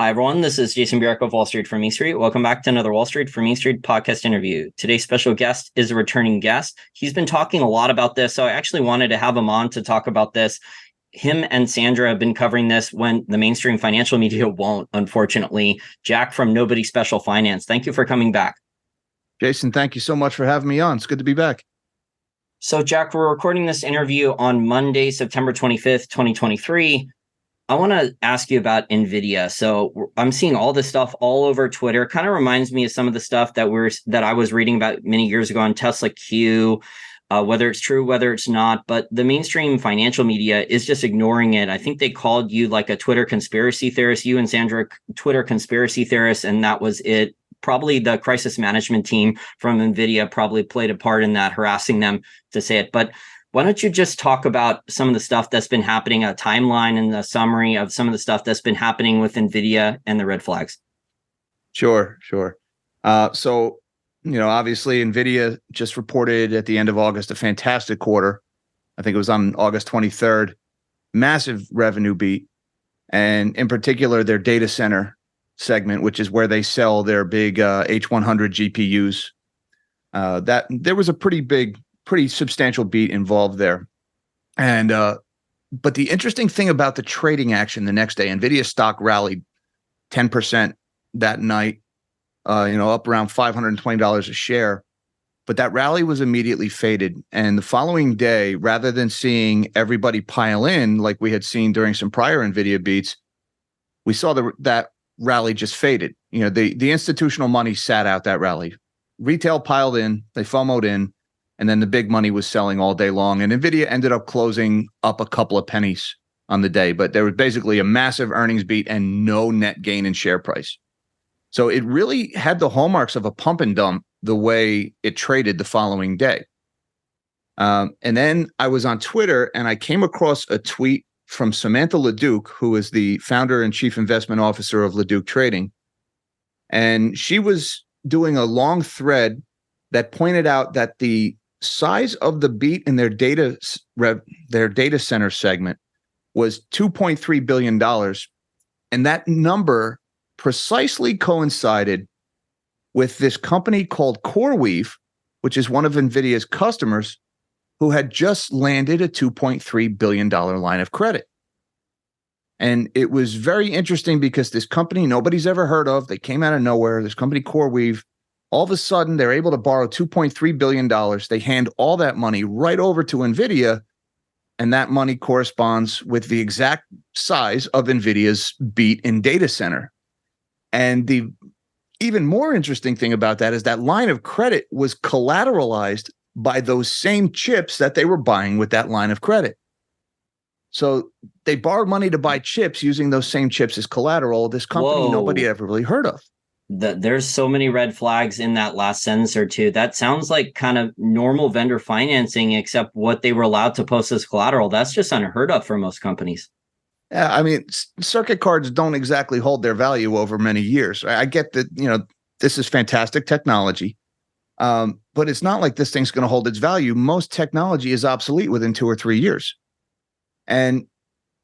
Hi, everyone. This is Jason Bierk of Wall Street from E Street. Welcome back to another Wall Street from E Street podcast interview. Today's special guest is a returning guest. He's been talking a lot about this, so I actually wanted to have him on to talk about this. Him and Sandra have been covering this when the mainstream financial media won't, unfortunately. Jack from Nobody Special Finance. Thank you for coming back. Jason, thank you so much for having me on. It's good to be back. So, Jack, we're recording this interview on Monday, September 25th, 2023. I want to ask you about Nvidia. So I'm seeing all this stuff all over Twitter. Kind of reminds me of some of the stuff that I was reading about many years ago on Tesla Q, whether it's true, whether it's not. But the mainstream financial media is just ignoring it. I think they called you like a Twitter conspiracy theorist, you and Sandra, Twitter conspiracy theorists, and that was it. Probably the crisis management team from Nvidia probably played a part in that, harassing them to say it. But why don't you just talk about some of the stuff that's been happening, a timeline and a summary of some of the stuff that's been happening with Nvidia and the red flags? Sure. So, obviously Nvidia just reported at the end of August a fantastic quarter. I think it was on August 23rd, massive revenue beat. And in particular, their data center segment, which is where they sell their big H100 GPUs. That there was a pretty substantial beat involved there. And but the interesting thing about the trading action the next day, Nvidia stock rallied 10% that night, up around $520 a share. But that rally was immediately faded. And the following day, rather than seeing everybody pile in like we had seen during some prior Nvidia beats, we saw that rally just faded. The institutional money sat out that rally. Retail piled in, they FOMO'd in, and then the big money was selling all day long. And Nvidia ended up closing up a couple of pennies on the day, but there was basically a massive earnings beat and no net gain in share price. So it really had the hallmarks of a pump and dump the way it traded the following day. And then I was on Twitter and I came across a tweet from Samantha LeDuc, who is the founder and chief investment officer of LeDuc Trading. And she was doing a long thread that pointed out that the size of the beat in their data center segment was $2.3 billion. And that number precisely coincided with this company called CoreWeave, which is one of NVIDIA's customers, who had just landed a $2.3 billion line of credit. And it was very interesting because this company nobody's ever heard of, they came out of nowhere, this company CoreWeave, all of a sudden, they're able to borrow $2.3 billion. They hand all that money right over to NVIDIA, and that money corresponds with the exact size of NVIDIA's beat in data center. And the even more interesting thing about that is that line of credit was collateralized by those same chips that they were buying with that line of credit. So they borrowed money to buy chips using those same chips as collateral. This company nobody ever really heard of. There's so many red flags in that last sentence or two. That sounds like kind of normal vendor financing, except what they were allowed to post as collateral. That's just unheard of for most companies. Yeah, I mean, circuit cards don't exactly hold their value over many years. I get that, this is fantastic technology, but it's not like this thing's going to hold its value. Most technology is obsolete within 2 or 3 years. And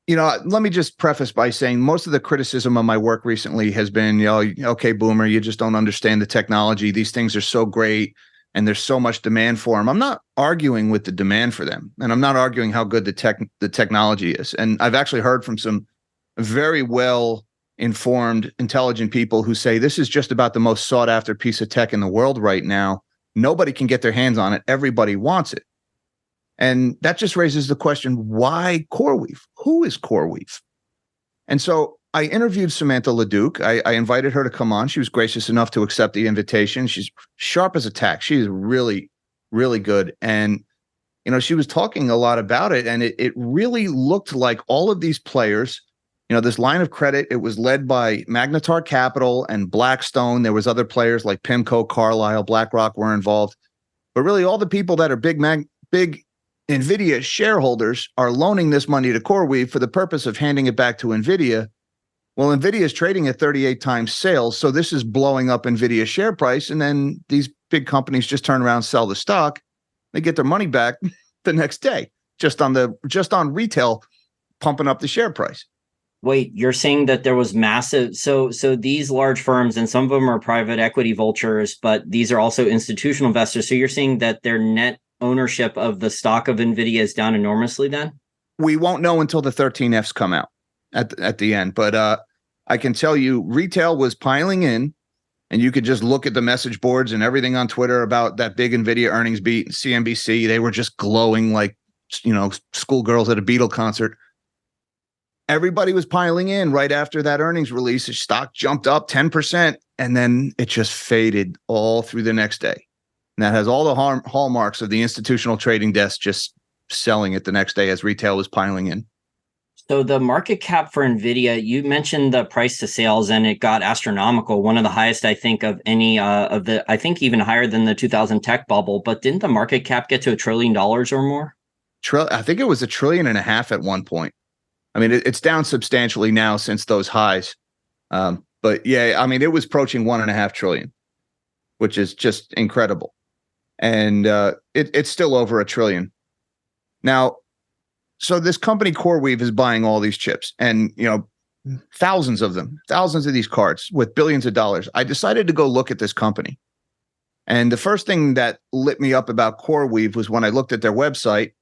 let me just preface by saying most of the criticism of my work recently has been, okay, boomer, you just don't understand the technology. These things are so great and there's so much demand for them. I'm not arguing with the demand for them, and I'm not arguing how good the technology is. And I've actually heard from some very well-informed, intelligent people who say this is just about the most sought-after piece of tech in the world right now. Nobody can get their hands on it. Everybody wants it. And that just raises the question, why CoreWeave? Who is CoreWeave? And so I interviewed Samantha LeDuc. I invited her to come on. She was gracious enough to accept the invitation. She's sharp as a tack. She is really, really good. And, she was talking a lot about it. And it really looked like all of these players, this line of credit, it was led by Magnitar Capital and Blackstone. There was other players like PIMCO, Carlyle, BlackRock were involved. But really all the people that are big NVIDIA shareholders are loaning this money to CoreWeave for the purpose of handing it back to NVIDIA. Well, NVIDIA is trading at 38 times sales, so this is blowing up NVIDIA's share price, and then these big companies just turn around and sell the stock. They get their money back the next day, just on retail pumping up the share price. Wait, you're saying that there was massive, so these large firms, and some of them are private equity vultures, but these are also institutional investors. So you're saying that their net ownership of the stock of Nvidia is down enormously then? We won't know until the 13Fs come out at the end. But I can tell you, retail was piling in, and you could just look at the message boards and everything on Twitter about that big Nvidia earnings beat, CNBC. They were just glowing like, schoolgirls at a Beatle concert. Everybody was piling in right after that earnings release. The stock jumped up 10%, and then it just faded all through the next day. And that has all the hallmarks of the institutional trading desk just selling it the next day as retail was piling in. So the market cap for Nvidia, you mentioned the price to sales, and it got astronomical, one of the highest, I think, of any I think even higher than the 2000 tech bubble. But didn't the market cap get to $1 trillion or more? I think it was $1.5 trillion at one point. I mean, it's down substantially now since those highs. But yeah, I mean, it was approaching $1.5 trillion, which is just incredible. And it's still over $1 trillion. Now, so this company CoreWeave is buying all these chips, and thousands of them, thousands of these cards with billions of dollars. I decided to go look at this company. And the first thing that lit me up about CoreWeave was when I looked at their website,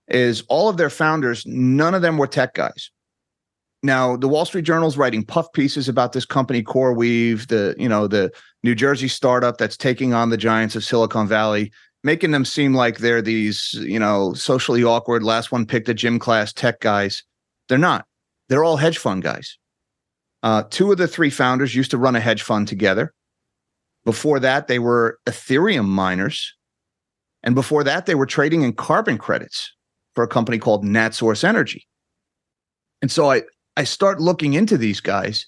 is all of their founders, none of them were tech guys. Now, the Wall Street Journal's writing puff pieces about this company, CoreWeave, the New Jersey startup that's taking on the giants of Silicon Valley, making them seem like they're these, socially awkward, last one picked a gym class tech guys. They're not. They're all hedge fund guys. Two of the three founders used to run a hedge fund together. Before that, they were Ethereum miners. And before that, they were trading in carbon credits for a company called NatSource Energy. And so I start looking into these guys.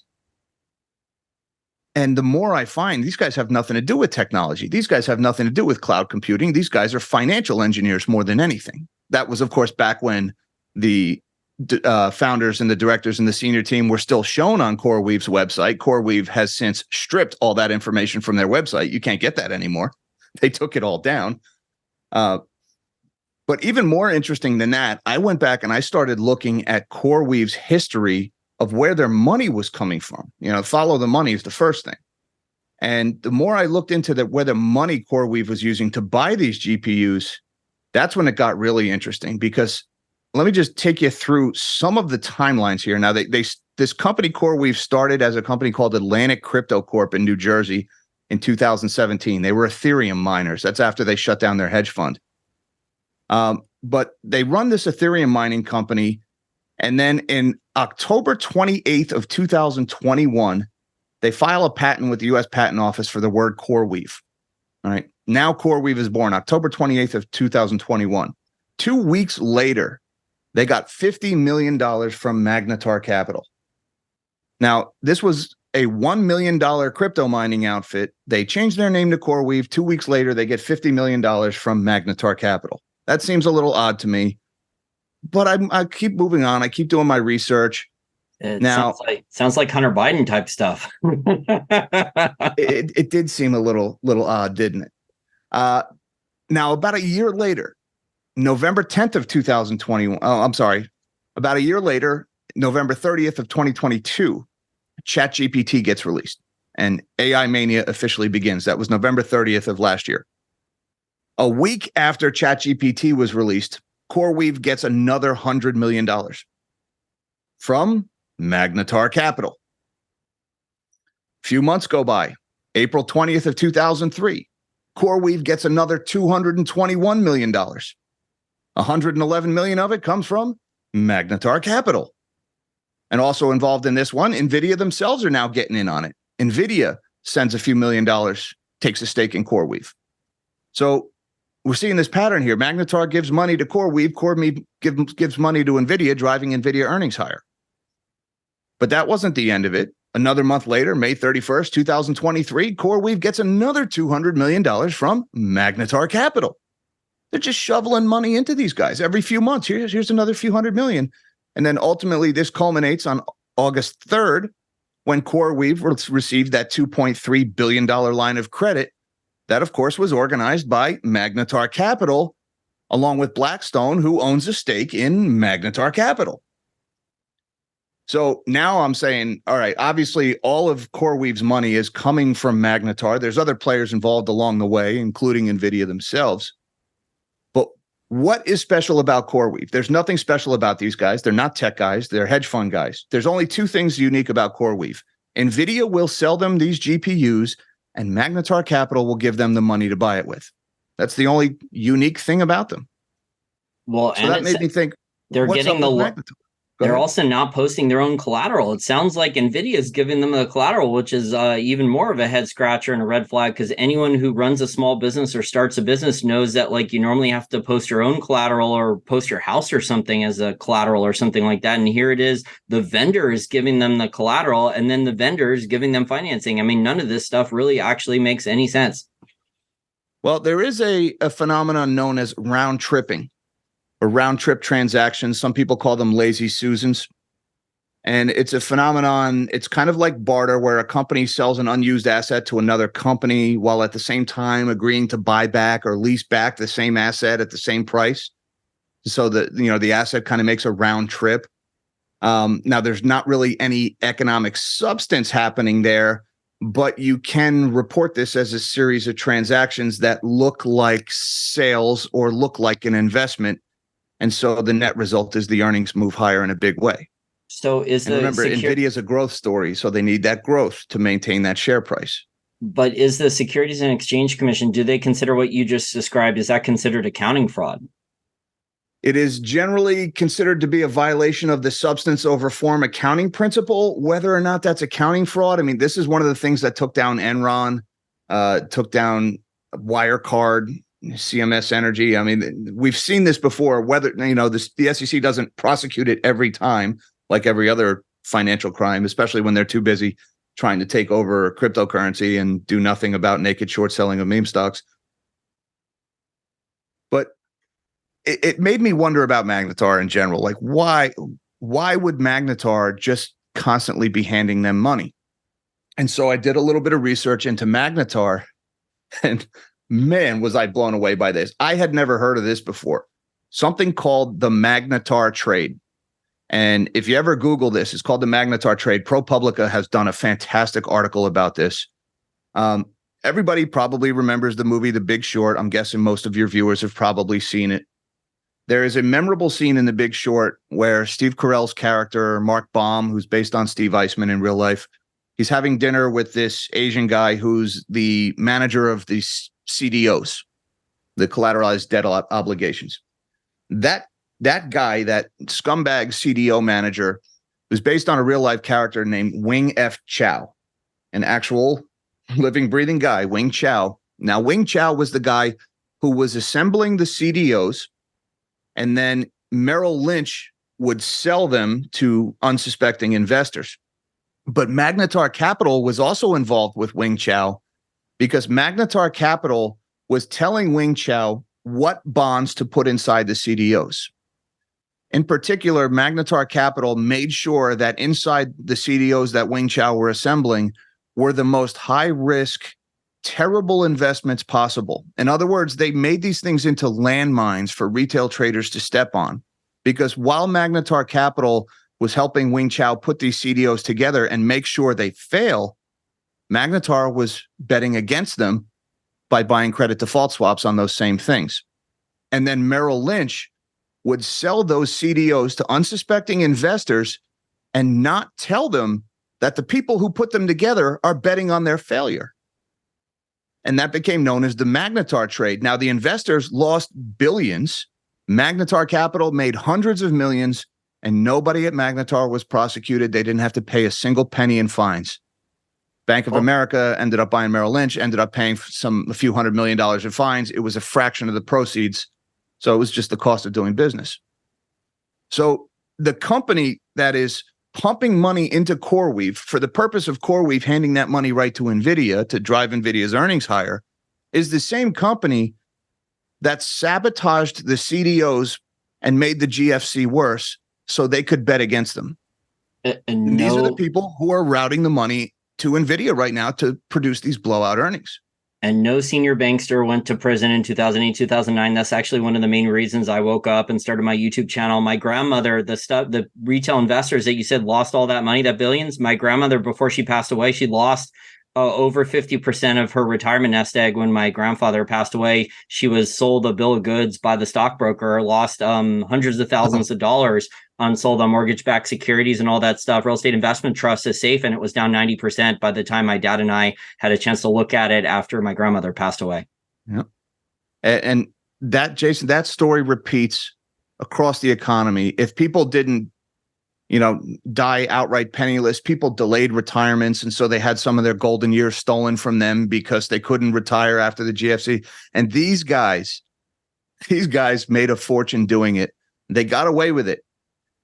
And the more I find, these guys have nothing to do with technology. These guys have nothing to do with cloud computing. These guys are financial engineers more than anything. That was, of course, back when the founders and the directors and the senior team were still shown on CoreWeave's website. CoreWeave has since stripped all that information from their website. You can't get that anymore. They took it all down. But even more interesting than that, I went back and I started looking at CoreWeave's history of where their money was coming from. Follow the money is the first thing. And the more I looked into where the money CoreWeave was using to buy these GPUs, that's when it got really interesting, because let me just take you through some of the timelines here. Now, this company CoreWeave started as a company called Atlantic Crypto Corp in New Jersey in 2017. They were Ethereum miners. That's after they shut down their hedge fund. But they run this Ethereum mining company. And then in October 28th of 2021, they file a patent with the U.S. Patent Office for the word CoreWeave. All right. Now CoreWeave is born October 28th of 2021. 2 weeks later, they got $50 million from Magnitar Capital. Now, this was a $1 million crypto mining outfit. They changed their name to CoreWeave. 2 weeks later, they get $50 million from Magnitar Capital. That seems a little odd to me, but I keep moving on. I keep doing my research. Sounds like Hunter Biden type stuff. it did seem a little odd, didn't it? Now, about a year later, November 10th of 2021. Oh, I'm sorry. About a year later, November 30th of 2022, ChatGPT gets released and AI mania officially begins. That was November 30th of last year. A week after ChatGPT was released, CoreWeave gets another $100 million from Magnitar Capital. A few months go by. April 20th of 2003, CoreWeave gets another $221 million. $111 million of it comes from Magnitar Capital. And also involved in this one, Nvidia themselves are now getting in on it. Nvidia sends a few $1 million, takes a stake in CoreWeave. So we're seeing this pattern here. Magnitar gives money to CoreWeave. CoreWeave gives money to Nvidia, driving Nvidia earnings higher. But that wasn't the end of it. Another month later, May 31st, 2023, CoreWeave gets another $200 million from Magnitar Capital. They're just shoveling money into these guys every few months. Here's another few $100 million. And then ultimately this culminates on August 3rd when CoreWeave received that $2.3 billion line of credit. That, of course, was organized by Magnitar Capital, along with Blackstone, who owns a stake in Magnitar Capital. So now I'm saying, all right, obviously all of CoreWeave's money is coming from Magnitar. There's other players involved along the way, including Nvidia themselves. But what is special about CoreWeave? There's nothing special about these guys. They're not tech guys. They're hedge fund guys. There's only two things unique about CoreWeave. Nvidia will sell them these GPUs, and Magnitar Capital will give them the money to buy it with. That's the only unique thing about them. Well, so that made me think, they're what's getting up the with Magnitar? They're also not posting their own collateral. It sounds like Nvidia is giving them the collateral, which is even more of a head scratcher and a red flag, because anyone who runs a small business or starts a business knows that like you normally have to post your own collateral or post your house or something as a collateral or something like that. And here it is, the vendor is giving them the collateral and then the vendor is giving them financing. I mean, none of this stuff really actually makes any sense. Well, there is a phenomenon known as round tripping, or round trip transactions. Some people call them lazy Susans. And it's a phenomenon. It's kind of like barter, where a company sells an unused asset to another company while at the same time agreeing to buy back or lease back the same asset at the same price. So that, the asset kind of makes a round trip. Now, there's not really any economic substance happening there, but you can report this as a series of transactions that look like sales or look like an investment. And so the net result is the earnings move higher in a big way. So remember, Nvidia is a growth story, so they need that growth to maintain that share price. But is the Securities and Exchange Commission, do they consider what you just described, is that considered accounting fraud? It is generally considered to be a violation of the substance over form accounting principle. Whether or not that's accounting fraud, I mean, this is one of the things that took down Enron, took down Wirecard, CMS Energy. I mean, we've seen this before. Whether the SEC doesn't prosecute it every time, like every other financial crime, especially when they're too busy trying to take over cryptocurrency and do nothing about naked short selling of meme stocks. But it made me wonder about Magnitar in general. Like, why would Magnitar just constantly be handing them money? And so I did a little bit of research into Magnitar, and man, was I blown away by this. I had never heard of this before. Something called the Magnitar trade. And if you ever Google this, it's called the Magnitar trade. ProPublica has done a fantastic article about this. Everybody probably remembers the movie The Big Short. I'm guessing most of your viewers have probably seen it. There is a memorable scene in The Big Short where Steve Carell's character, Mark Baum, who's based on Steve Eisman in real life, he's having dinner with this Asian guy who's the manager of the CDOs, the collateralized debt obligations. That guy, that scumbag CDO manager, was based on a real life character named Wing F. Chow, an actual living, breathing guy, Wing Chow. Now, Wing Chow was the guy who was assembling the CDOs, and then Merrill Lynch would sell them to unsuspecting investors. But Magnitar Capital was also involved with Wing Chow, because Magnitar Capital was telling Wing Chow what bonds to put inside the CDOs. In particular, Magnitar Capital made sure that inside the CDOs that Wing Chow were assembling were the most high-risk, terrible investments possible. In other words, they made these things into landmines for retail traders to step on, because while Magnitar Capital was helping Wing Chow put these CDOs together and make sure they fail, Magnitar was betting against them by buying credit default swaps on those same things. And then Merrill Lynch would sell those CDOs to unsuspecting investors and not tell them that the people who put them together are betting on their failure. And that became known as the Magnitar trade. Now, the investors lost billions. Magnitar Capital made hundreds of millions, and nobody at Magnitar was prosecuted. They didn't have to pay a single penny in fines. Bank of America ended up buying Merrill Lynch, ended up paying a few $100 million in fines. It was a fraction of the proceeds. So it was just the cost of doing business. So the company that is pumping money into CoreWeave for the purpose of CoreWeave handing that money right to Nvidia to drive Nvidia's earnings higher is the same company that sabotaged the CDOs and made the GFC worse so they could bet against them. And these are the people who are routing the money to Nvidia right now to produce these blowout earnings. and no senior bankster went to prison in 2008, 2009. That's actually one of the main reasons I woke up and started my YouTube channel. My grandmother, the retail investors that you said lost all that money, that billions, my grandmother, before she passed away, she lost over 50% of her retirement nest egg. When my grandfather passed away, she was sold a bill of goods by the stockbroker, lost hundreds of thousands of dollars on sold on mortgage-backed securities and all that stuff. Real estate investment trust is safe, and it was down 90% by the time my dad and I had a chance to look at it after my grandmother passed away. Yeah. And that, Jason, that story repeats across the economy. If people didn't, die outright penniless, people delayed retirements. And so they had some of their golden years stolen from them because they couldn't retire after the GFC. And these guys made a fortune doing it. They got away with it.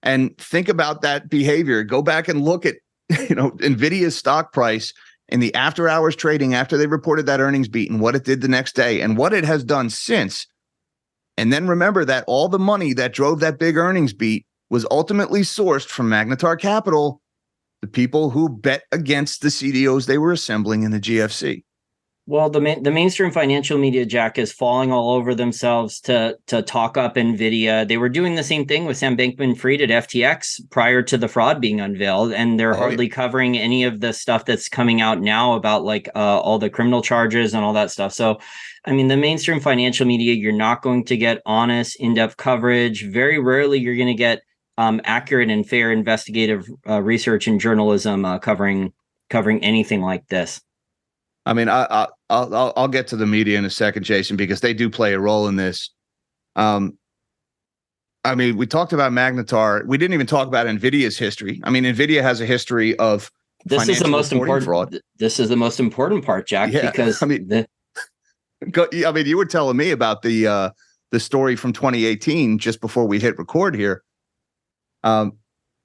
And think about that behavior. Go back and look at, Nvidia's stock price in the after hours trading after they reported that earnings beat and what it did the next day and what it has done since. And then remember that all the money that drove that big earnings beat was ultimately sourced from Magnitar Capital, the people who bet against the CDOs they were assembling in the GFC. Well, the mainstream financial media, Jack, is falling all over themselves to talk up Nvidia. They were doing the same thing with Sam Bankman-Fried at FTX prior to the fraud being unveiled, and they're hardly covering any of the stuff that's coming out now about all the criminal charges and all that stuff. So, I mean, the mainstream financial media, you're not going to get honest, in-depth coverage. Very rarely you're going to get accurate and fair investigative research and journalism covering anything like this. I mean, I'll get to the media in a second, Jason, because they do play a role in this. I mean, we talked about Magnitar. We didn't even talk about Nvidia's history. I mean, Nvidia has a history of this is the most important fraud. This is the most important part, Jack, because I mean, you were telling me about the story from 2018 just before we hit record here.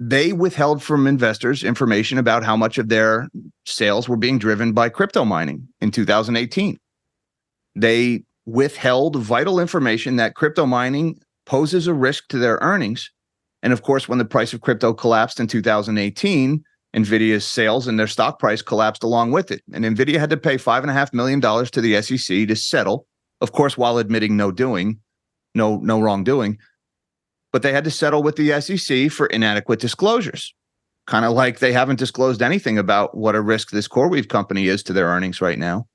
They withheld from investors information about how much of their sales were being driven by crypto mining in 2018. They withheld vital information that crypto mining poses a risk to their earnings. And of course, when the price of crypto collapsed in 2018, Nvidia's sales and their stock price collapsed along with it. And Nvidia had to pay $5.5 million to the SEC to settle, of course, while admitting no wrongdoing. But they had to settle with the SEC for inadequate disclosures, kind of like they haven't disclosed anything about what a risk this CoreWeave company is to their earnings right now.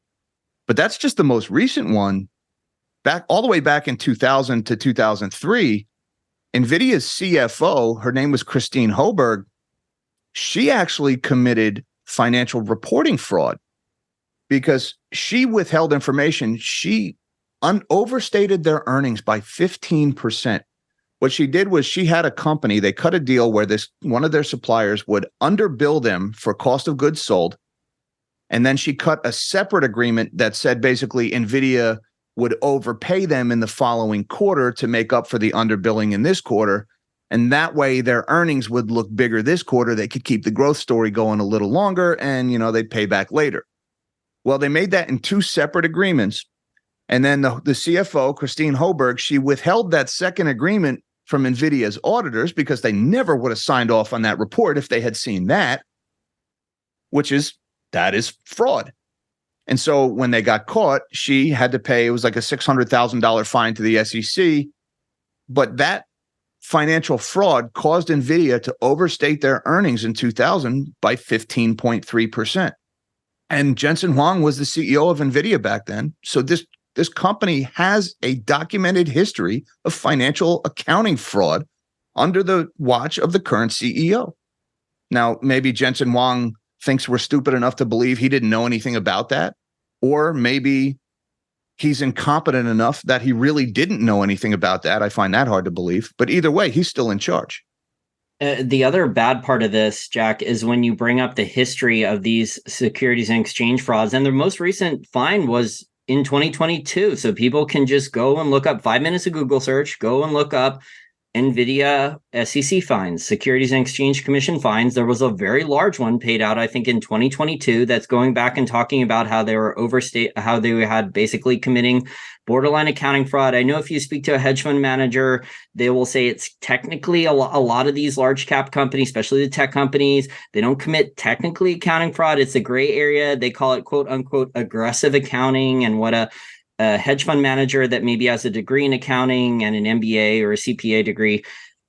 But that's just the most recent one. All the way back in 2000 to 2003, NVIDIA's CFO, her name was Christine Hoberg, she actually committed financial reporting fraud because she withheld information. She overstated their earnings by 15%. What she did was she had a company, they cut a deal where one of their suppliers would underbill them for cost of goods sold. And then she cut a separate agreement that said basically NVIDIA would overpay them in the following quarter to make up for the underbilling in this quarter. And that way their earnings would look bigger this quarter. They could keep the growth story going a little longer and, they'd pay back later. Well, they made that in two separate agreements. And then the CFO, Christine Hoberg, she withheld that second agreement from NVIDIA's auditors because they never would have signed off on that report if they had seen that, that is fraud. And so when they got caught, she had to pay, it was like a $600,000 fine to the SEC. But that financial fraud caused NVIDIA to overstate their earnings in 2000 by 15.3%. And Jensen Huang was the CEO of NVIDIA back then. So this company has a documented history of financial accounting fraud under the watch of the current CEO. Now, maybe Jensen Huang thinks we're stupid enough to believe he didn't know anything about that, or maybe he's incompetent enough that he really didn't know anything about that. I find that hard to believe. But either way, he's still in charge. The other bad part of this, Jack, is when you bring up the history of these securities and exchange frauds. And the most recent fine was in 2022. So people can just go and look up 5 minutes of Google search, go and look up Nvidia SEC fines, Securities and Exchange Commission fines. There was a very large one paid out, I think, in 2022 that's going back and talking about how they were how they had basically committing borderline accounting fraud. I know if you speak to a hedge fund manager, they will say it's technically a lot of these large cap companies, especially the tech companies, they don't commit technically accounting fraud. It's a gray area. They call it quote unquote aggressive accounting. And what a hedge fund manager that maybe has a degree in accounting and an MBA or a CPA degree,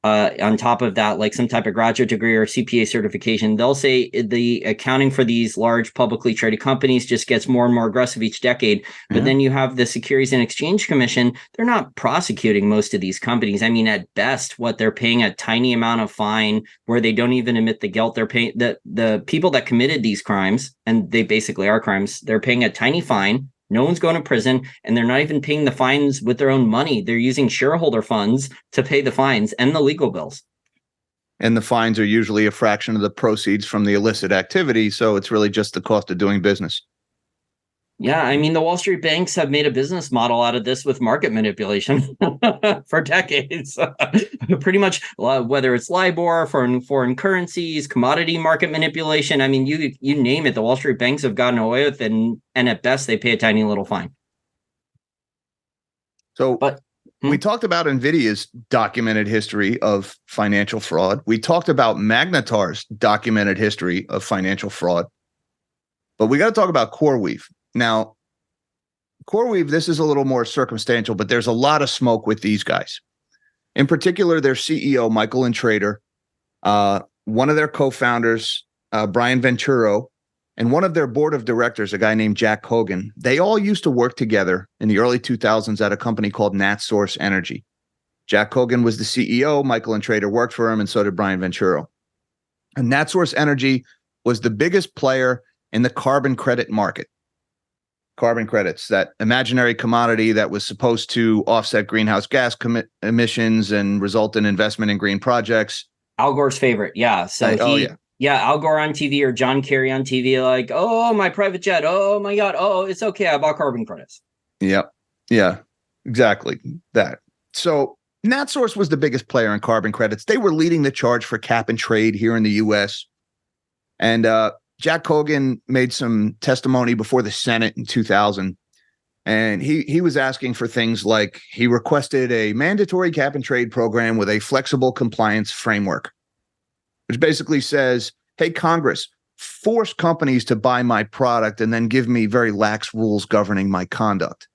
on top of that, like some type of graduate degree or CPA certification, they'll say the accounting for these large publicly traded companies just gets more and more aggressive each decade. But then you have the Securities and Exchange Commission. They're not prosecuting most of these companies. I mean, at best, what they're paying a tiny amount of fine where they don't even admit the guilt. They're paying the people that committed these crimes, and they basically are crimes. They're paying a tiny fine. No one's going to prison, and they're not even paying the fines with their own money. They're using shareholder funds to pay the fines and the legal bills. And the fines are usually a fraction of the proceeds from the illicit activity. So it's really just the cost of doing business. Yeah, I mean, the Wall Street banks have made a business model out of this with market manipulation for decades. Pretty much, whether it's LIBOR, foreign currencies, commodity market manipulation. I mean, you name it, the Wall Street banks have gotten away with it, and at best, they pay a tiny little fine. So, we talked about Nvidia's documented history of financial fraud. We talked about Magnitar's documented history of financial fraud. But we got to talk about CoreWeave. Now, CoreWeave, this is a little more circumstantial, but there's a lot of smoke with these guys. In particular, their CEO, Michael and Trader, one of their co-founders, Brian Venturo, and one of their board of directors, a guy named Jack Hogan. They all used to work together in the early 2000s at a company called NatSource Energy. Jack Hogan was the CEO. Michael and Trader worked for him, and so did Brian Venturo. And NatSource Energy was the biggest player in the carbon credit market. Carbon credits, that imaginary commodity that was supposed to offset greenhouse gas emissions and result in investment in green projects. Al Gore's favorite. Yeah. So Al Gore on TV or John Kerry on TV, like, oh, my private jet. Oh, my God. Oh, it's okay. I bought carbon credits. Yep. Yeah, exactly that. So NatSource was the biggest player in carbon credits. They were leading the charge for cap and trade here in the U.S. And Jack Hogan made some testimony before the Senate in 2000, and he was asking for things like he requested a mandatory cap and trade program with a flexible compliance framework, which basically says, hey, Congress, force companies to buy my product and then give me very lax rules governing my conduct.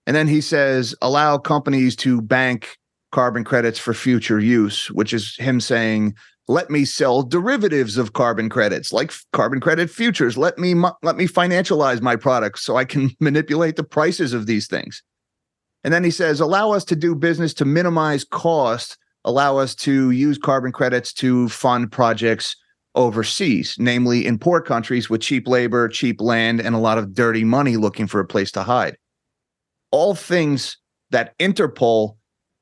And then he says, allow companies to bank carbon credits for future use, which is him saying, let me sell derivatives of carbon credits, like carbon credit futures. Let me financialize my products so I can manipulate the prices of these things. And then he says, allow us to do business to minimize cost, allow us to use carbon credits to fund projects overseas, namely in poor countries with cheap labor, cheap land, and a lot of dirty money looking for a place to hide. All things that Interpol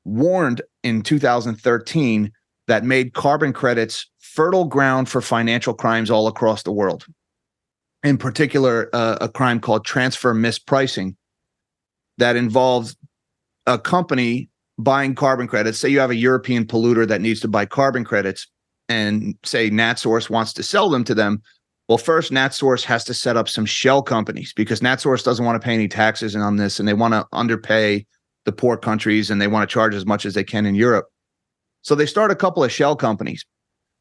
warned in 2013 that made carbon credits fertile ground for financial crimes all across the world. In particular, a crime called transfer mispricing that involves a company buying carbon credits. Say you have a European polluter that needs to buy carbon credits, and say NatSource wants to sell them to them. Well, first, NatSource has to set up some shell companies because NatSource doesn't want to pay any taxes on this, and they want to underpay the poor countries, and they want to charge as much as they can in Europe. So they start a couple of shell companies.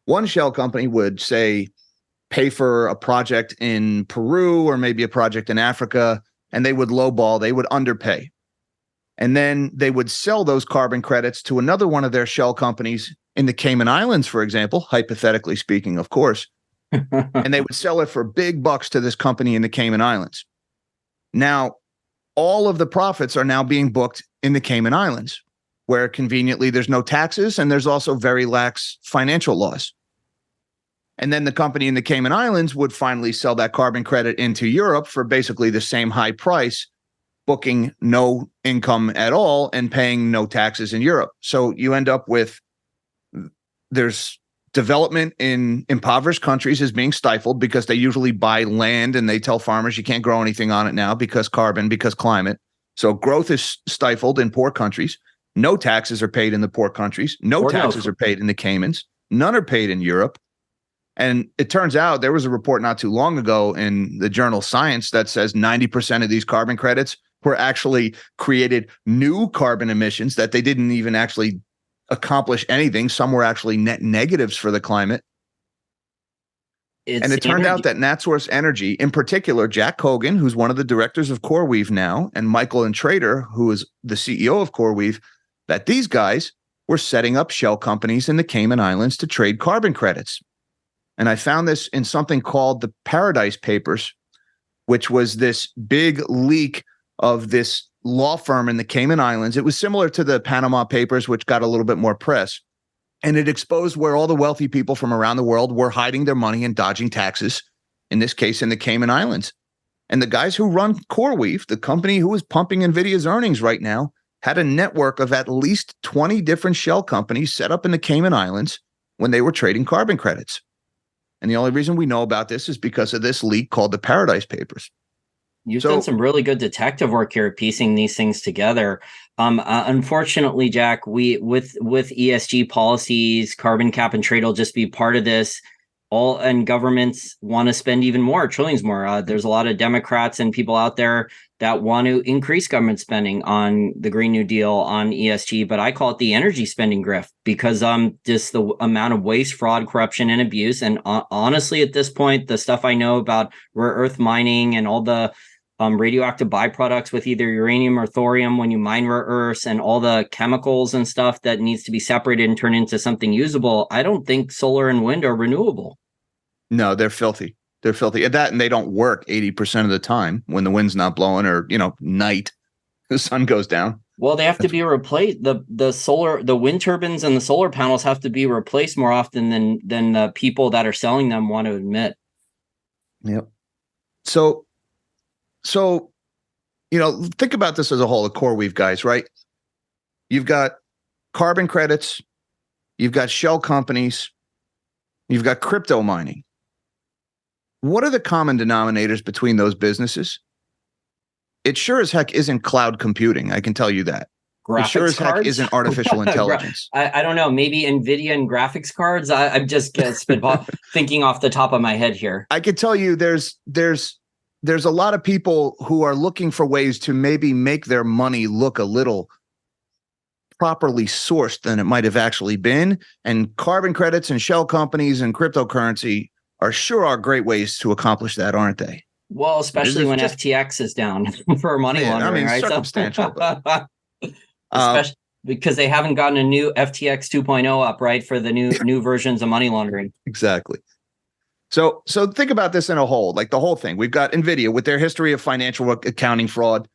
One shell company would, say, pay for a project in Peru or maybe a project in Africa, and they would lowball, they would underpay. And then they would sell those carbon credits to another one of their shell companies in the Cayman Islands, for example, hypothetically speaking, of course. And they would sell it for big bucks to this company in the Cayman Islands. Now, all of the profits are now being booked in the Cayman Islands, where conveniently there's no taxes and there's also very lax financial laws. And then the company in the Cayman Islands would finally sell that carbon credit into Europe for basically the same high price, booking no income at all and paying no taxes in Europe. So you end up with, there's development in impoverished countries is being stifled because they usually buy land and they tell farmers you can't grow anything on it now because carbon, because climate. So growth is stifled in poor countries. No taxes are paid in the poor countries. No taxes are paid in the Caymans. None are paid in Europe. And it turns out there was a report not too long ago in the journal Science that says 90% of these carbon credits were actually created new carbon emissions, that they didn't even actually accomplish anything. Some were actually net negatives for the climate. And it turned out that NatSource Energy, in particular, Jack Hogan, who's one of the directors of CoreWeave now, and Michael and Trader, who is the CEO of CoreWeave, that these guys were setting up shell companies in the Cayman Islands to trade carbon credits. And I found this in something called the Paradise Papers, which was this big leak of this law firm in the Cayman Islands. It was similar to the Panama Papers, which got a little bit more press. And it exposed where all the wealthy people from around the world were hiding their money and dodging taxes, in this case, in the Cayman Islands. And the guys who run CoreWeave, the company who is pumping Nvidia's earnings right now, had a network of at least 20 different shell companies set up in the Cayman Islands when they were trading carbon credits. And the only reason we know about this is because of this leak called the Paradise Papers. You've done some really good detective work here, piecing these things together. Unfortunately, Jack, with ESG policies, carbon cap and trade will just be part of this. And governments want to spend even more, trillions more. There's a lot of Democrats and people out there that want to increase government spending on the Green New Deal, on ESG, but I call it the energy spending grift, because just the amount of waste, fraud, corruption, and abuse. And honestly, at this point, the stuff I know about rare earth mining and all the radioactive byproducts with either uranium or thorium when you mine rare earths, and all the chemicals and stuff that needs to be separated and turned into something usable, I don't think solar and wind are renewable. No, they're filthy. They're filthy. And they don't work 80% of the time when the wind's not blowing, or, night, the sun goes down. Well, they have to be replaced. The wind turbines and the solar panels have to be replaced more often than the people that are selling them want to admit. Yep. So, think about this as a whole, the CoreWeave guys, right? You've got carbon credits, you've got shell companies, you've got crypto mining. What are the common denominators between those businesses? It sure as heck isn't cloud computing. I can tell you that. It sure as heck isn't artificial intelligence. I don't know. Maybe Nvidia and graphics cards. I'm just thinking off the top of my head here. I could tell you there's a lot of people who are looking for ways to maybe make their money look a little properly sourced than it might have actually been. And carbon credits and shell companies and cryptocurrency are great ways to accomplish that, aren't they? Well, especially when FTX is down for money laundering, right? Circumstantial. Especially because they haven't gotten a new FTX 2.0 up, right, for the new versions of money laundering. Exactly. So think about this in a whole, like the whole thing. We've got Nvidia with their history of financial accounting fraud.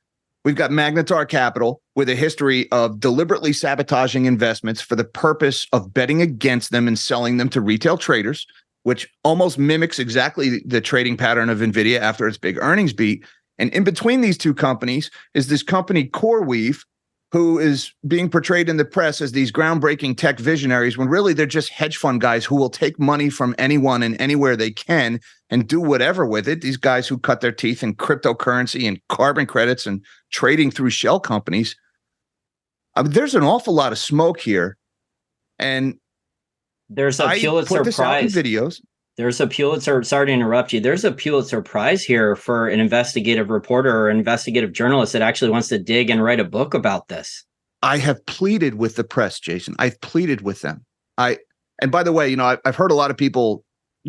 We've got Magnitar Capital with a history of deliberately sabotaging investments for the purpose of betting against them and selling them to retail traders, which almost mimics exactly the trading pattern of Nvidia after its big earnings beat. And in between these two companies is this company CoreWeave, who is being portrayed in the press as these groundbreaking tech visionaries, when really they're just hedge fund guys who will take money from anyone and anywhere they can and do whatever with it. These guys who cut their teeth in cryptocurrency and carbon credits and trading through shell companies. There's an awful lot of smoke here. And there's a Pulitzer Prize videos. There's a Pulitzer. Sorry to interrupt you. There's a Pulitzer Prize here for an investigative reporter or investigative journalist that actually wants to dig and write a book about this. I have pleaded with the press, Jason. I've pleaded with them. And by the way, I've heard a lot of people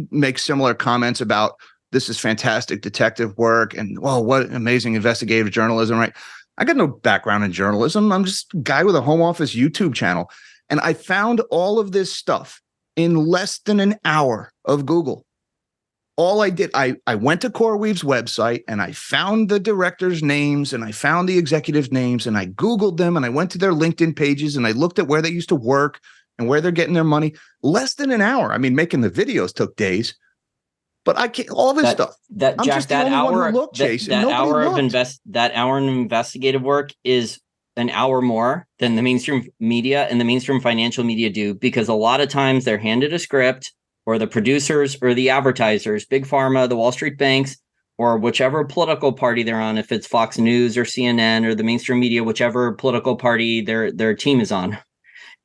make similar comments about this is fantastic detective work and what amazing investigative journalism, right? I got no background in journalism. I'm just a guy with a home office YouTube channel, and I found all of this stuff in less than an hour of Google. All I did, I went to CoreWeave's website and I found the directors' names and I found the executives' names and I Googled them and I went to their LinkedIn pages and I looked at where they used to work and where they're getting their money. Less than an hour. I mean, making the videos took days, but I can't, all this stuff. That I'm Jack, just the that only hour, one who looked, Jason. That hour of investigative work is an hour more than the mainstream media and the mainstream financial media do, because a lot of times they're handed a script, or the producers or the advertisers, big pharma, the Wall Street banks, or whichever political party they're on, if it's Fox News or CNN or the mainstream media, whichever political party their team is on,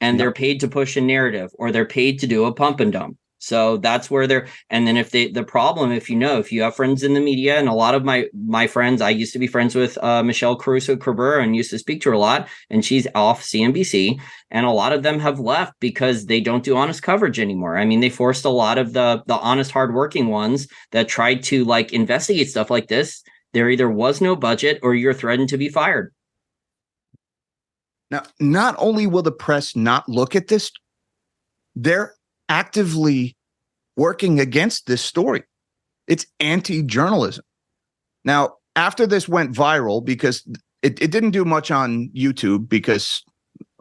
and they're paid to push a narrative, or they're paid to do a pump and dump. So that's where they're, and then the problem, if you have friends in the media, and a lot of my friends, I used to be friends with Michelle Caruso-Cabrera and used to speak to her a lot, and she's off CNBC, and a lot of them have left because they don't do honest coverage anymore. I mean, they forced a lot of the honest, hardworking ones that tried to like investigate stuff like this. There either was no budget or you're threatened to be fired. Now, not only will the press not look at this, they're actively working against this story. It's anti-journalism. Now, after this went viral, because it didn't do much on YouTube, because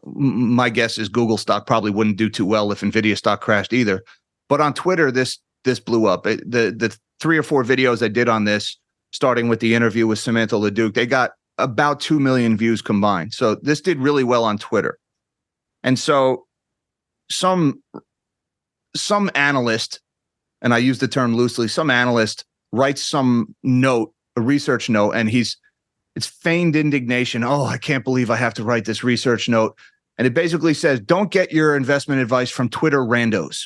my guess is Google stock probably wouldn't do too well if Nvidia stock crashed either. But on Twitter, this blew up. The 3 or 4 videos I did on this, starting with the interview with Samantha LeDuc, they got about 2 million views combined. So this did really well on Twitter. And so some analyst, and I use the term loosely, some analyst writes some note, a research note, and it's feigned indignation. Oh, I can't believe I have to write this research note. And it basically says, don't get your investment advice from Twitter randos.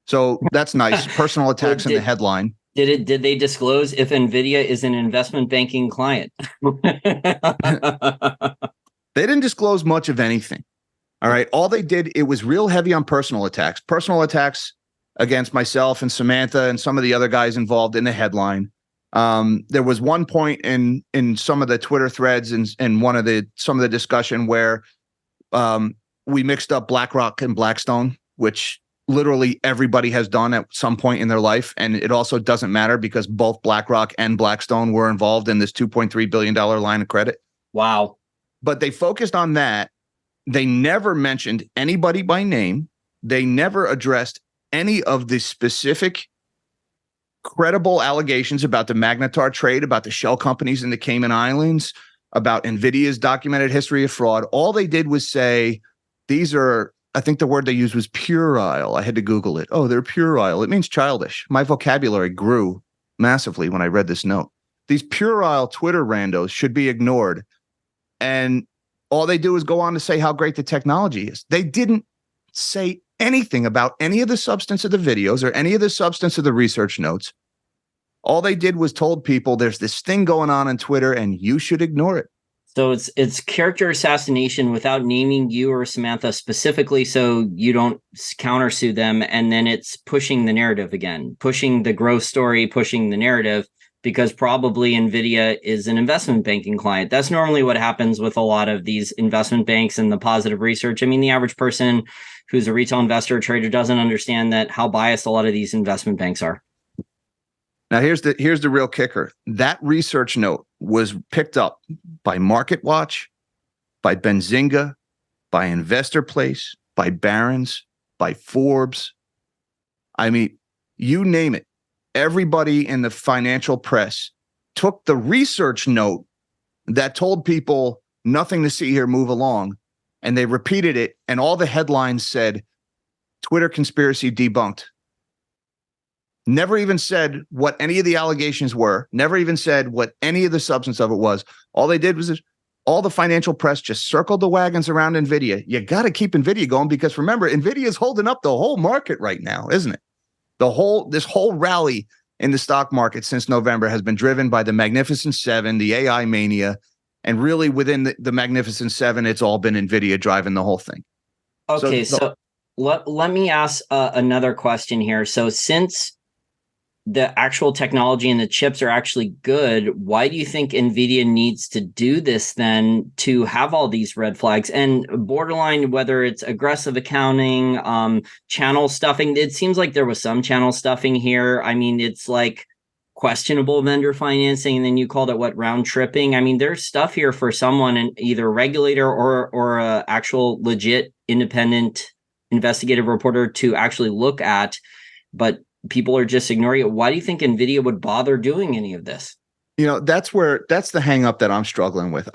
So that's nice. Personal attacks in the headline. Did they disclose if Nvidia is an investment banking client? They didn't disclose much of anything. All right. All they did, it was real heavy on personal attacks against myself and Samantha and some of the other guys involved in the headline. There was one point in some of the Twitter threads and some of the discussion where we mixed up BlackRock and Blackstone, which literally everybody has done at some point in their life. And it also doesn't matter because both BlackRock and Blackstone were involved in this $2.3 billion line of credit. Wow. But they focused on that. They never mentioned anybody by name. They never addressed any of the specific credible allegations about the Magnitar trade, about the shell companies in the Cayman Islands, about Nvidia's documented history of fraud. All they did was say, these are, I think the word they used was puerile. I had to Google it. Oh, they're puerile. It means childish. My vocabulary grew massively when I read this note. These puerile Twitter randos should be ignored. And all they do is go on to say how great the technology is. They didn't say anything about any of the substance of the videos or any of the substance of the research notes. All they did was told people there's this thing going on Twitter and you should ignore it. So it's character assassination without naming you or Samantha specifically, so you don't countersue them. And then it's pushing the narrative again, pushing the growth story, pushing the narrative, because probably Nvidia is an investment banking client. That's normally what happens with a lot of these investment banks and the positive research. I mean, the average person who's a retail investor or trader doesn't understand that how biased a lot of these investment banks are. Now, here's the real kicker. That research note was picked up by MarketWatch, by Benzinga, by Investor Place, by Barron's, by Forbes. I mean, you name it. Everybody in the financial press took the research note that told people nothing to see here, move along, and they repeated it, and all the headlines said, Twitter conspiracy debunked. Never even said what any of the allegations were, never even said what any of the substance of it was. All they did was all the financial press just circled the wagons around Nvidia. You got to keep Nvidia going because remember, Nvidia is holding up the whole market right now, isn't it? This whole rally in the stock market since November has been driven by the Magnificent Seven, the AI mania, and really within the Magnificent Seven, it's all been Nvidia driving the whole thing. Okay, so let me ask another question here. So since the actual technology and the chips are actually good, why do you think Nvidia needs to do this then to have all these red flags and borderline, whether it's aggressive accounting, channel stuffing? It seems like there was some channel stuffing here. I mean, it's like questionable vendor financing, and then you called it round tripping. I mean, there's stuff here for someone, and either a regulator or a actual legit independent investigative reporter to actually look at, but people are just ignoring it. Why do you think Nvidia would bother doing any of this? That's the hang up that I'm struggling with.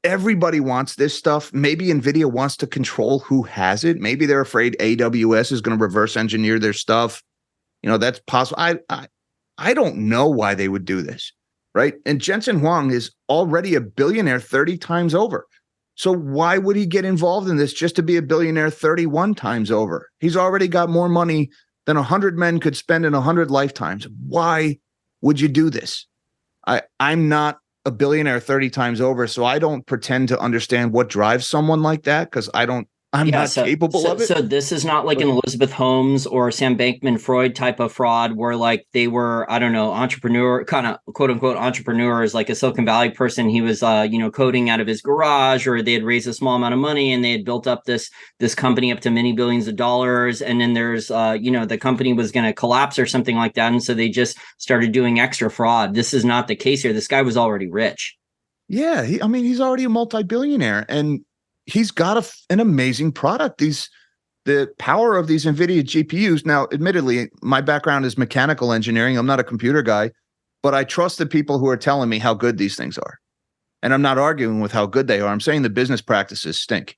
Everybody wants this stuff. Maybe Nvidia wants to control who has it. Maybe they're afraid AWS is going to reverse engineer their stuff. That's possible. I don't know why they would do this, right? And Jensen Huang is already a billionaire 30 times over. So why would he get involved in this just to be a billionaire 31 times over? He's already got more money than 100 men could spend in 100 lifetimes. Why would you do this? I'm not a billionaire 30 times over, so I don't pretend to understand what drives someone like that, because I'm not capable of it. So this is not like an Elizabeth Holmes or Sam Bankman-Fried type of fraud where like they were, I don't know, entrepreneur, kind of quote unquote entrepreneurs, like a Silicon Valley person. He was, coding out of his garage, or they had raised a small amount of money and they had built up this company up to many billions of dollars. And then there's, the company was going to collapse or something like that. And so they just started doing extra fraud. This is not the case here. This guy was already rich. Yeah. He's already a multi-billionaire, and he's got an amazing product. The power of these Nvidia GPUs. Now, admittedly, my background is mechanical engineering. I'm not a computer guy, but I trust the people who are telling me how good these things are. And I'm not arguing with how good they are. I'm saying the business practices stink.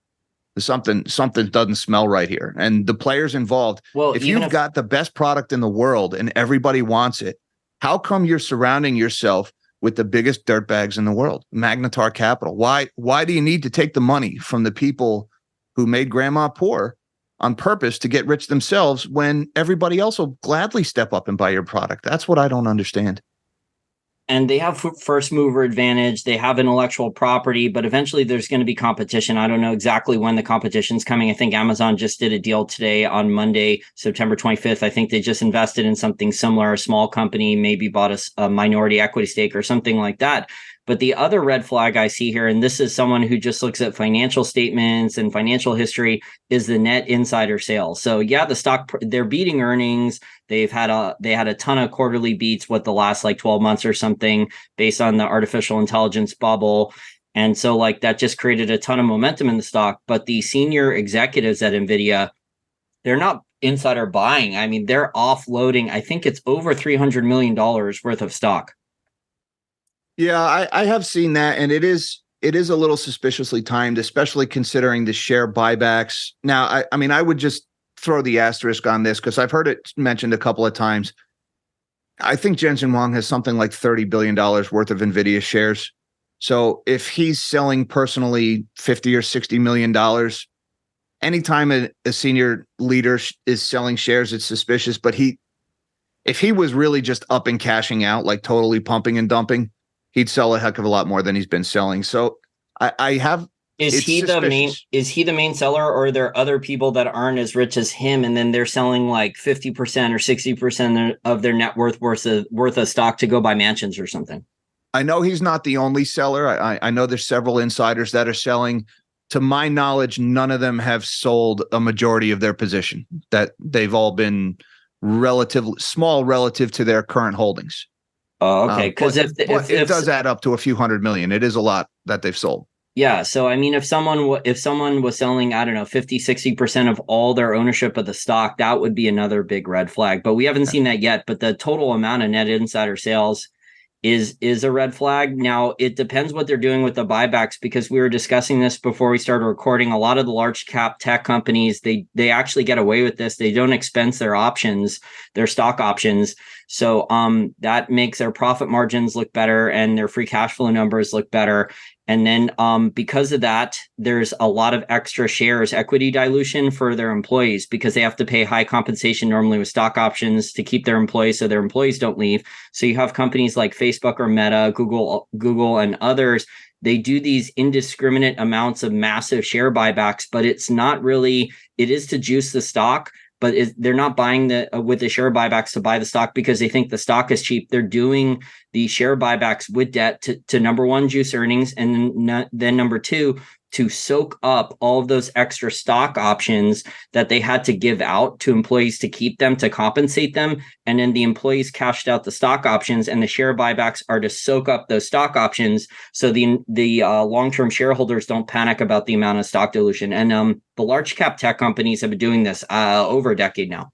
Something doesn't smell right here. And the players involved, if you've got the best product in the world and everybody wants it, how come you're surrounding yourself with the biggest dirtbags in the world, Magnitar Capital? Why do you need to take the money from the people who made grandma poor on purpose to get rich themselves when everybody else will gladly step up and buy your product? That's what I don't understand. And they have first mover advantage. They have intellectual property, but eventually there's going to be competition. I don't know exactly when the competition's coming. I think Amazon just did a deal today on Monday, September 25th. I think they just invested in something similar. A small company maybe bought a minority equity stake or something like that. But the other red flag I see here, and this is someone who just looks at financial statements and financial history, is the net insider sales. So yeah, the stock, they're beating earnings. They had a ton of quarterly beats the last like 12 months or something based on the artificial intelligence bubble. And so like that just created a ton of momentum in the stock. But the senior executives at Nvidia, they're not insider buying. I mean, they're offloading. I think it's over $300 million worth of stock. Yeah, I have seen that, and it is a little suspiciously timed, especially considering the share buybacks. Now, I would just throw the asterisk on this because I've heard it mentioned a couple of times. I think Jensen Huang has something like $30 billion worth of Nvidia shares. So if he's selling personally $50 or $60 million, anytime a senior leader is selling shares, it's suspicious. But if he was really just up and cashing out, like totally pumping and dumping, he'd sell a heck of a lot more than he's been selling. So is he the main seller, or are there other people that aren't as rich as him and then they're selling like 50% or 60% of their net worth of stock to go buy mansions or something? I know he's not the only seller. I know there's several insiders that are selling. To my knowledge, none of them have sold a majority of their position. That they've all been relatively small relative to their current holdings. Oh, okay. Because if it does add up to a few $100 million, it is a lot that they've sold. Yeah. So, I mean, if someone was selling, I don't know, 50, 60% of all their ownership of the stock, that would be another big red flag. But we haven't seen that yet. But the total amount of net insider sales is a red flag. Now, it depends what they're doing with the buybacks, because we were discussing this before we started recording. A lot of the large cap tech companies, they actually get away with this. They don't expense their options, their stock options. So that makes their profit margins look better and their free cash flow numbers look better. And then because of that, there's a lot of extra shares, equity dilution for their employees, because they have to pay high compensation normally with stock options to keep their employees so their employees don't leave. So you have companies like Facebook or Meta, Google and others. They do these indiscriminate amounts of massive share buybacks, but it's not really, it is to juice the stock. But they're not buying with the share buybacks to buy the stock because they think the stock is cheap. They're doing the share buybacks with debt to number one, juice earnings, and then number two, to soak up all of those extra stock options that they had to give out to employees to keep them, to compensate them. And then the employees cashed out the stock options, and the share buybacks are to soak up those stock options so the long-term shareholders don't panic about the amount of stock dilution. And the large cap tech companies have been doing this over a decade now.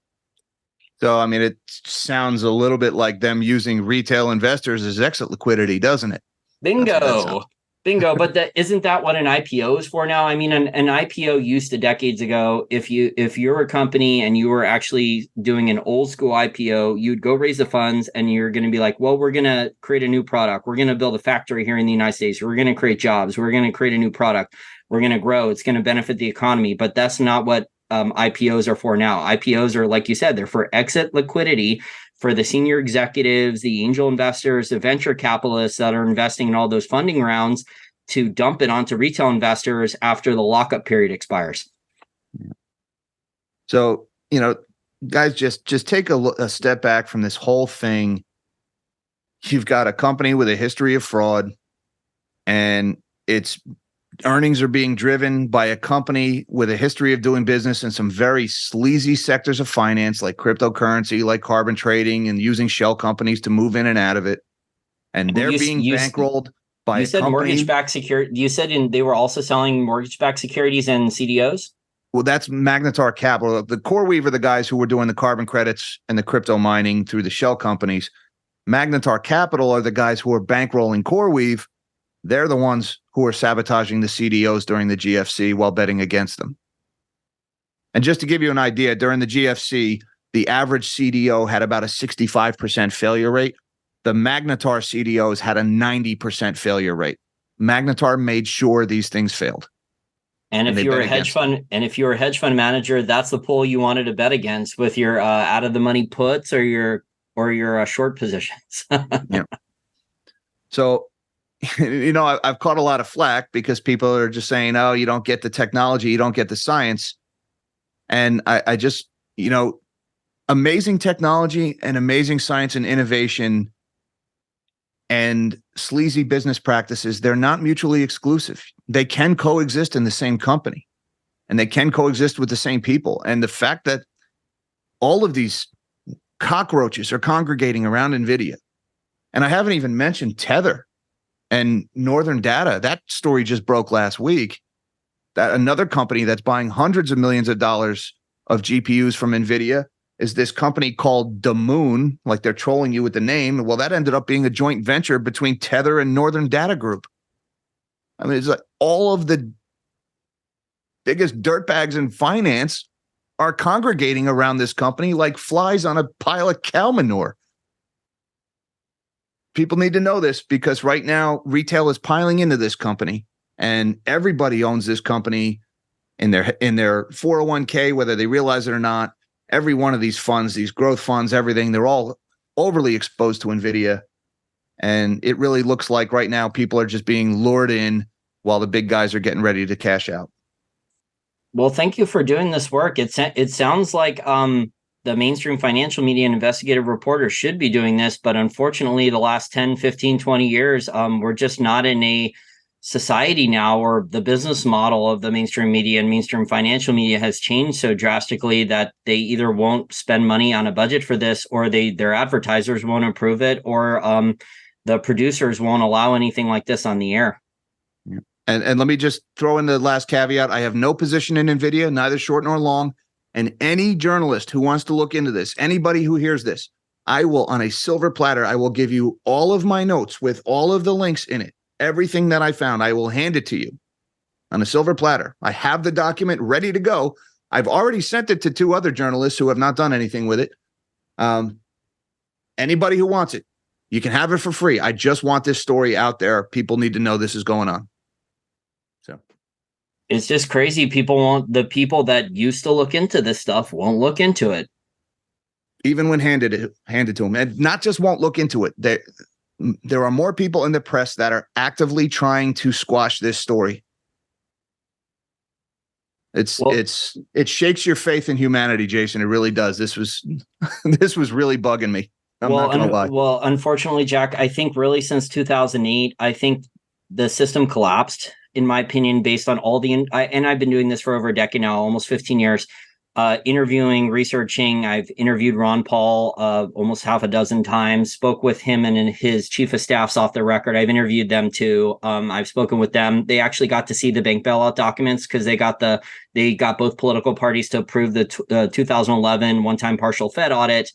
So, I mean, it sounds a little bit like them using retail investors as exit liquidity, doesn't it? Bingo. Bingo, but isn't that what an IPO is for now? I mean, an IPO used to decades ago, if you're a company and you were actually doing an old school IPO, you'd go raise the funds and you're going to be like, well, we're going to create a new product. We're going to build a factory here in the United States. We're going to create jobs. We're going to create a new product. We're going to grow. It's going to benefit the economy. But that's not what IPOs are for now. IPOs are, like you said, they're for exit liquidity for the senior executives, the angel investors, the venture capitalists that are investing in all those funding rounds to dump it onto retail investors after the lockup period expires. So, guys, just take a step back from this whole thing. You've got a company with a history of fraud, and its earnings are being driven by a company with a history of doing business in some very sleazy sectors of finance, like cryptocurrency, like carbon trading, and using shell companies to move in and out of it. And they're being bankrolled by you said mortgage-backed security. You said they were also selling mortgage-backed securities and CDOs? Well, that's Magnitar Capital. The CoreWeave are the guys who were doing the carbon credits and the crypto mining through the shell companies. Magnitar Capital are the guys who are bankrolling CoreWeave. They're the ones who are sabotaging the CDOs during the GFC while betting against them. And just to give you an idea, during the GFC, the average CDO had about a 65% failure rate. The Magnitar CDOs had a 90% failure rate. Magnitar made sure these things failed. And if you're a hedge fund manager, that's the pool you wanted to bet against with your out of the money puts or your short positions. Yeah. So, I've caught a lot of flack because people are just saying, oh, you don't get the technology, you don't get the science. And I just, amazing technology and amazing science and innovation and sleazy business practices, they're not mutually exclusive. They can coexist in the same company, and they can coexist with the same people. And the fact that all of these cockroaches are congregating around Nvidia, and I haven't even mentioned Tether and Northern Data. That story just broke last week. That another company that's buying hundreds of millions of dollars of GPUs from Nvidia is this company called the Moon, like they're trolling you with the name. Well, that ended up being a joint venture between Tether and Northern Data Group. I mean, it's like all of the biggest dirtbags in finance are congregating around this company like flies on a pile of cow manure. People need to know this because right now retail is piling into this company, and everybody owns this company in their 401k, whether they realize it or not. Every one of these funds, these growth funds, everything, they're all overly exposed to Nvidia. And it really looks like right now people are just being lured in while the big guys are getting ready to cash out. Well, thank you for doing this work. It sounds like the mainstream financial media and investigative reporters should be doing this, but unfortunately the last 10, 15, 20 years, we're just not in a society now where the business model of the mainstream media and mainstream financial media has changed so drastically that they either won't spend money on a budget for this, or their advertisers won't approve it, or the producers won't allow anything like this on the air. Yeah. And let me just throw in the last caveat. I have no position in Nvidia, neither short nor long. And any journalist who wants to look into this, anybody who hears this, I will, on a silver platter, I will give you all of my notes with all of the links in it. Everything that I found, I will hand it to you on a silver platter. I have the document ready to go. I've already sent it to 2 other journalists who have not done anything with it. Anybody who wants it, you can have it for free. I just want this story out there. People need to know this is going on. So it's just crazy. The people that used to look into this stuff won't look into it. Even when handed to them, and not just won't look into it. There are more people in the press that are actively trying to squash this story. It shakes your faith in humanity, Jason. It really does. This was really bugging me. I'm not gonna lie. Well, unfortunately, Jack, I think really since 2008, I think the system collapsed, in my opinion, based on all and I've been doing this for over a decade now, almost 15 years. Interviewing, researching. I've interviewed Ron Paul almost half a dozen times, spoke with him and his chief of staffs off the record. I've interviewed them too. I've spoken with them. They actually got to see the bank bailout documents because they got both political parties to approve the 2011 one-time partial Fed audit.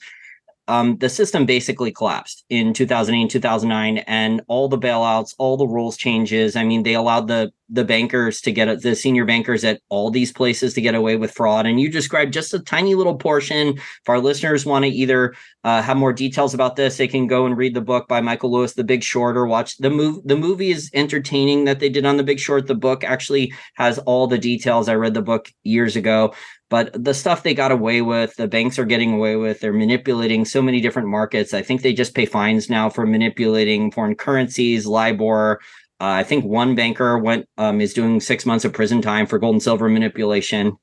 the system basically collapsed in 2008 and 2009, and all the bailouts, all the rules changes. I mean, they allowed the bankers to get the senior bankers at all these places to get away with fraud. And you described just a tiny little portion. If our listeners want to either have more details about this, they can go and read the book by Michael Lewis, The Big Short, or watch the movie. The movie is entertaining that they did on The Big Short. The book actually has all the details. I read the book years ago. But the stuff they got away with, the banks are getting away with, they're manipulating so many different markets. I think they just pay fines now for manipulating foreign currencies, LIBOR. I think one banker is doing 6 months of prison time for gold and silver manipulation.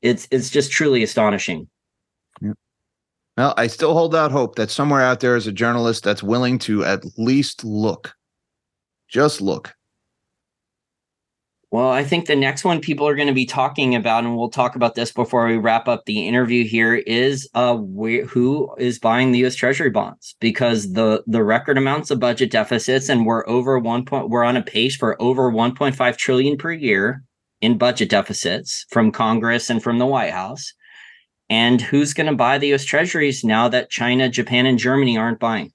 It's just truly astonishing. Yeah. Well, I still hold out hope that somewhere out there is a journalist that's willing to at least look. Just look. Well, I think the next one people are going to be talking about, and we'll talk about this before we wrap up the interview here, is who is buying the U.S. Treasury bonds, because the record amounts of budget deficits, and we're on a pace for over 1.5 trillion per year in budget deficits from Congress and from the White House. And who's going to buy the U.S. Treasuries now that China, Japan, and Germany aren't buying?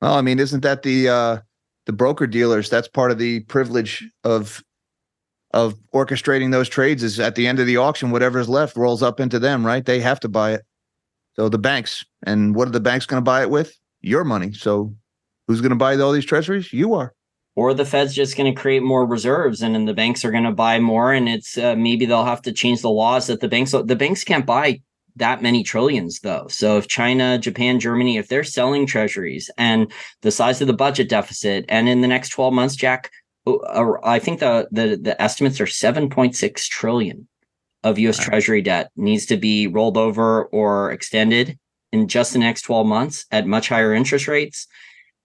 Well, I mean, isn't that the broker dealers? That's part of the privilege of orchestrating those trades, is at the end of the auction, whatever's left rolls up into them, right? They have to buy it. So the banks, and what are the banks going to buy it with? Your money. So who's going to buy all these treasuries? You are. Or the Fed's just going to create more reserves, and then the banks are going to buy more, and it's maybe they'll have to change the laws that the banks can't buy that many trillions, though. So if China, Japan, Germany, if they're selling treasuries and the size of the budget deficit, and in the next 12 months, Jack, I think the estimates are 7.6 trillion of U.S. Treasury debt needs to be rolled over or extended in just the next 12 months at much higher interest rates.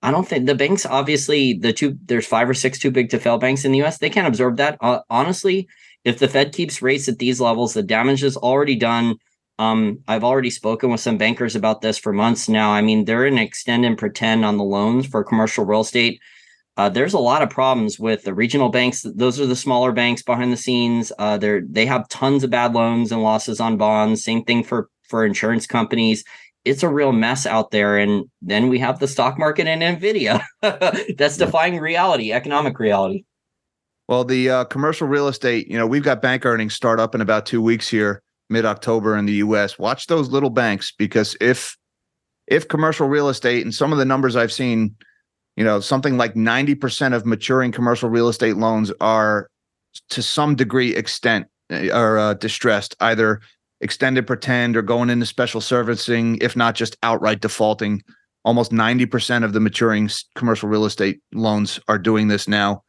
I don't think the banks, obviously, there's 5 or 6 too big to fail banks in the U.S. They can't absorb that. Honestly, if the Fed keeps rates at these levels, the damage is already done. I've already spoken with some bankers about this for months now. I mean, they're in extend and pretend on the loans for commercial real estate. There's a lot of problems with the regional banks. Those are the smaller banks behind the scenes. They have tons of bad loans and losses on bonds. Same thing for insurance companies. It's a real mess out there. And then we have the stock market and Nvidia that's defying reality, economic reality. Well, the commercial real estate, we've got bank earnings start up in about 2 weeks here, mid-October in the U.S. Watch those little banks, because if commercial real estate, and some of the numbers I've seen, something like 90% of maturing commercial real estate loans are to some degree or distressed, either extended pretend or going into special servicing, if not just outright defaulting. Almost 90% of the maturing commercial real estate loans are doing this now,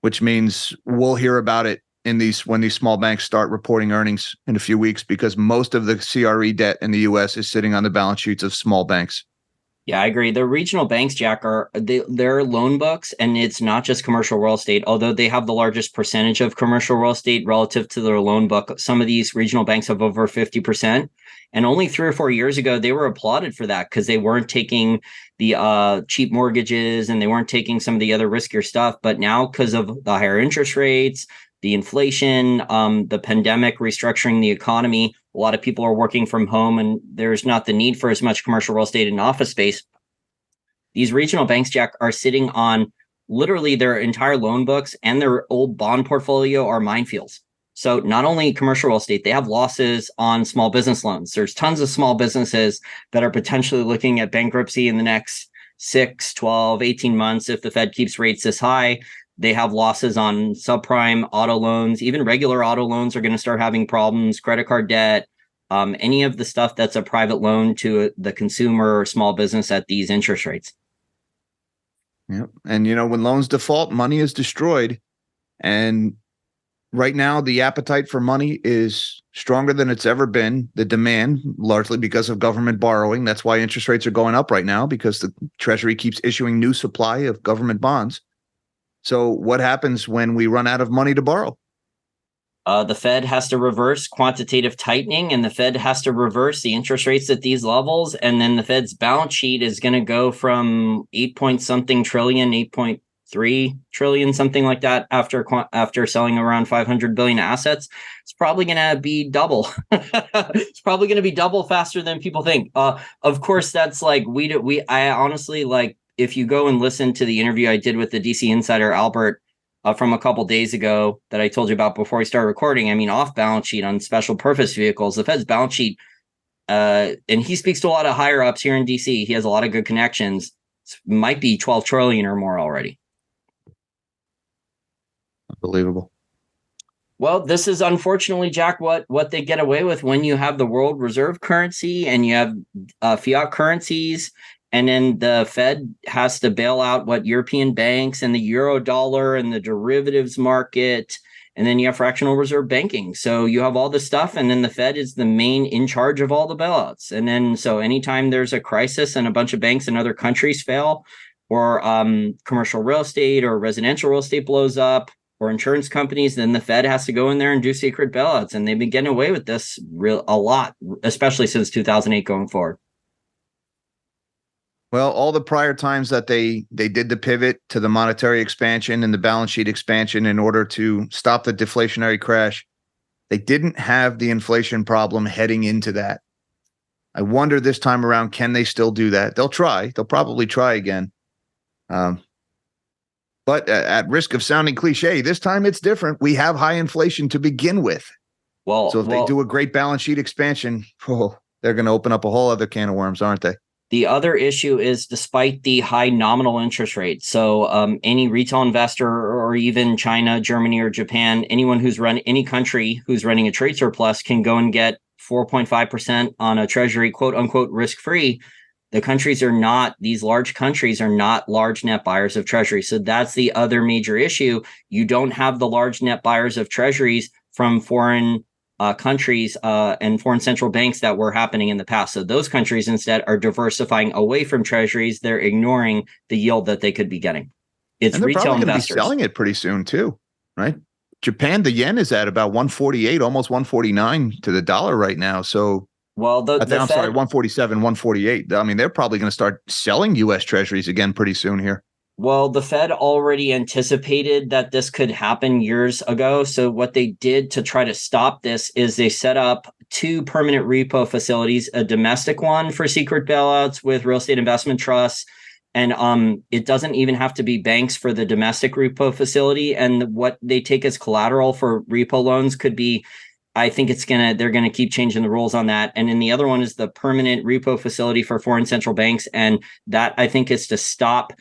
which means we'll hear about it when these small banks start reporting earnings in a few weeks, because most of the CRE debt in the U.S. is sitting on the balance sheets of small banks. Yeah, I agree. The regional banks, Jack, they're loan books, and it's not just commercial real estate, although they have the largest percentage of commercial real estate relative to their loan book. Some of these regional banks have over 50%. And only 3 or 4 years ago, they were applauded for that because they weren't taking the cheap mortgages and they weren't taking some of the other riskier stuff. But now, because of the higher interest rates, the inflation, the pandemic restructuring the economy, a lot of people are working from home, and there's not the need for as much commercial real estate and office space. These regional banks, Jack, are sitting on literally their entire loan books, and their old bond portfolio are minefields. So not only commercial real estate, they have losses on small business loans. There's tons of small businesses that are potentially looking at bankruptcy in the next 6, 12, 18 months if the Fed keeps rates this high. They have losses on subprime auto loans. Even regular auto loans are going to start having problems, credit card debt, any of the stuff that's a private loan to the consumer or small business at these interest rates. Yeah. And, when loans default, money is destroyed. And right now, the appetite for money is stronger than it's ever been. The demand, largely because of government borrowing. That's why interest rates are going up right now, because the Treasury keeps issuing new supply of government bonds. So what happens when we run out of money to borrow? The Fed has to reverse quantitative tightening, and the Fed has to reverse the interest rates at these levels. And then the Fed's balance sheet is going to go from 8 point something trillion, $3 trillion, something like that, after selling around 500 billion assets. It's probably going to be double. It's probably going to be double faster than people think. Of course, that's like I honestly, like, if you go and listen to the interview I did with the DC insider Albert from a couple days ago that I told you about before we started recording, I mean, off balance sheet on special purpose vehicles, the Fed's balance sheet, and he speaks to a lot of higher ups here in DC. He has a lot of good connections. Might be 12 trillion or more already. Unbelievable. Well, this is unfortunately, Jack, what they get away with when you have the world reserve currency and you have fiat currencies, and then the Fed has to bail out what European banks and the euro dollar and the derivatives market, and then you have fractional reserve banking. So you have all this stuff, and then the Fed is the main in charge of all the bailouts. And then so anytime there's a crisis and a bunch of banks in other countries fail, or commercial real estate or residential real estate blows up, or insurance companies, then the Fed has to go in there and do secret bailouts. And they've been getting away with this a lot, especially since 2008 going forward. Well, all the prior times that they did the pivot to the monetary expansion and the balance sheet expansion in order to stop the deflationary crash, they didn't have the inflation problem heading into that. I wonder this time around, can they still do that? They'll try. They'll probably try again. But at risk of sounding cliche, this time it's different. We have high inflation to begin with. So if they do a great balance sheet expansion, they're going to open up a whole other can of worms, aren't they? The other issue is, despite the high nominal interest rate, so any retail investor, or even China, Germany, or Japan, anyone who's any country who's running a trade surplus can go and get 4.5% on a treasury, quote unquote, risk-free. These large countries are not large net buyers of treasuries. So that's the other major issue. You don't have the large net buyers of treasuries from foreign countries and foreign central banks that were happening in the past. So those countries instead are diversifying away from treasuries. They're ignoring the yield that they could be getting. It's retail investors. They're probably going to be selling it pretty soon too, right? Japan, the yen is at about 148, almost 149 to the dollar right now. So well, I'm sorry, 147, 148. I mean, they're probably going to start selling U.S. treasuries again pretty soon here. Well, the Fed already anticipated that this could happen years ago. So what they did to try to stop this is they set up 2 permanent repo facilities, a domestic one for secret bailouts with real estate investment trusts. And it doesn't even have to be banks for the domestic repo facility. And what they take as collateral for repo loans could be, I think they're going to keep changing the rules on that. And then the other one is the permanent repo facility for foreign central banks. And that, I think, is to stop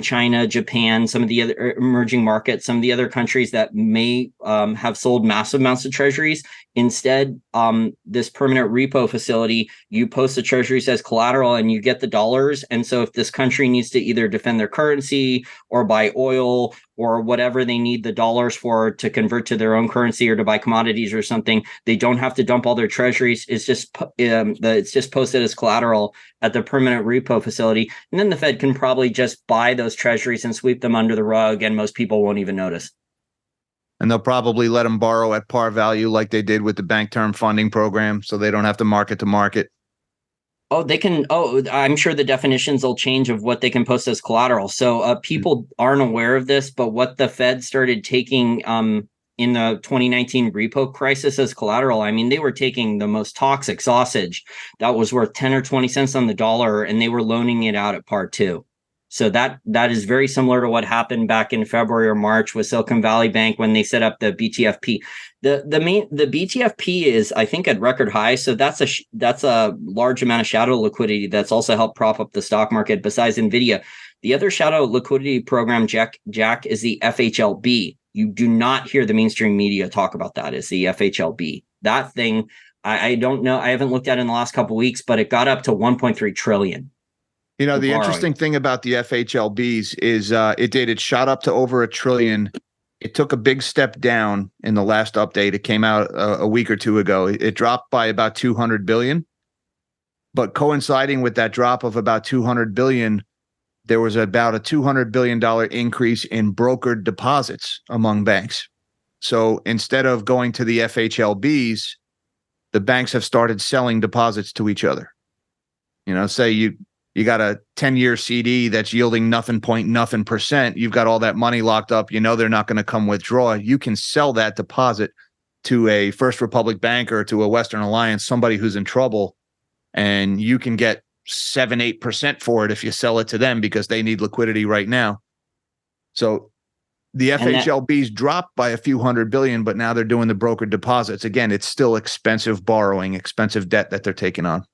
China, Japan, some of the other emerging markets, some of the other countries that may have sold massive amounts of treasuries. Instead, this permanent repo facility, you post the treasuries as collateral and you get the dollars. And so if this country needs to either defend their currency or buy oil or whatever they need the dollars for to convert to their own currency or to buy commodities or something, they don't have to dump all their treasuries. It's just posted as collateral at the permanent repo facility. And then the Fed can probably just buy those treasuries and sweep them under the rug, and most people won't even notice. And they'll probably let them borrow at par value like they did with the bank term funding program, so they don't have to market to market. Oh, they can. Oh, I'm sure the definitions will change of what they can post as collateral. So people aren't aware of this, but what the Fed started taking in the 2019 repo crisis as collateral, I mean, they were taking the most toxic sausage that was worth 10 or 20 cents on the dollar, and they were loaning it out at par too. So that is very similar to what happened back in February or March with Silicon Valley Bank when they set up the BTFP. The BTFP is, I think, at record high. So that's a large amount of shadow liquidity that's also helped prop up the stock market. Besides Nvidia, the other shadow liquidity program, Jack, is the FHLB. You do not hear the mainstream media talk about that. Is the FHLB. That thing, I don't know. I haven't looked at it in the last couple of weeks, but it got up to 1.3 trillion. You know, the interesting thing about the FHLBs is it shot up to over $1 trillion. It took a big step down in the last update. It came out a week or two ago. It dropped by about 200 billion. But coinciding with that drop of about 200 billion, there was about a $200 billion increase in brokered deposits among banks. So instead of going to the FHLBs, the banks have started selling deposits to each other. You know, say You got a 10-year CD that's yielding nothing percent. You've got all that money locked up. You know they're not going to come withdraw. You can sell that deposit to a First Republic bank or to a Western Alliance, somebody who's in trouble, and you can get 7-8% for it if you sell it to them because they need liquidity right now. So the FHLBs dropped by a few $100 billion, but now they're doing the brokered deposits. Again, it's still expensive borrowing, expensive debt that they're taking on.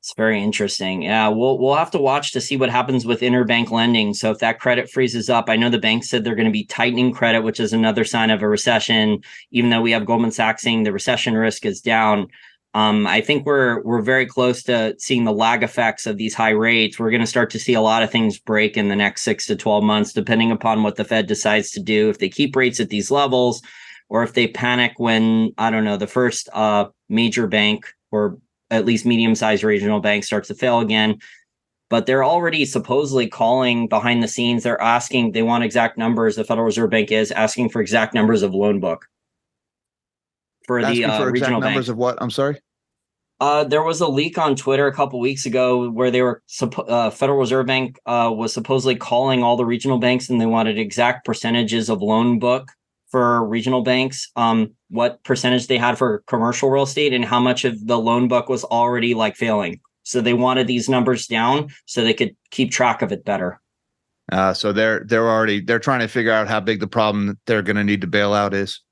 It's very interesting. Yeah, we'll have to watch to see what happens with interbank lending. So if that credit freezes up, I know the bank said they're going to be tightening credit, which is another sign of a recession. Even though we have Goldman Sachs saying the recession risk is down, I think we're very close to seeing the lag effects of these high rates. We're going to start to see a lot of things break in the next 6 to 12 months, depending upon what the Fed decides to do. If they keep rates at these levels, or if they panic when, I don't know, the first major bank or at least medium-sized regional bank starts to fail again. But they're already supposedly calling behind the scenes. They're asking, they want exact numbers. The Federal Reserve Bank is asking for exact numbers of loan book for the regional numbers banks. Of what? I'm sorry. There was a leak on Twitter a couple weeks ago where they were Federal Reserve Bank was supposedly calling all the regional banks, and they wanted exact percentages of loan book for regional banks, what percentage they had for commercial real estate and how much of the loan book was already like failing. So they wanted these numbers down so they could keep track of it better. So they're trying to figure out how big the problem that they're going to need to bail out is.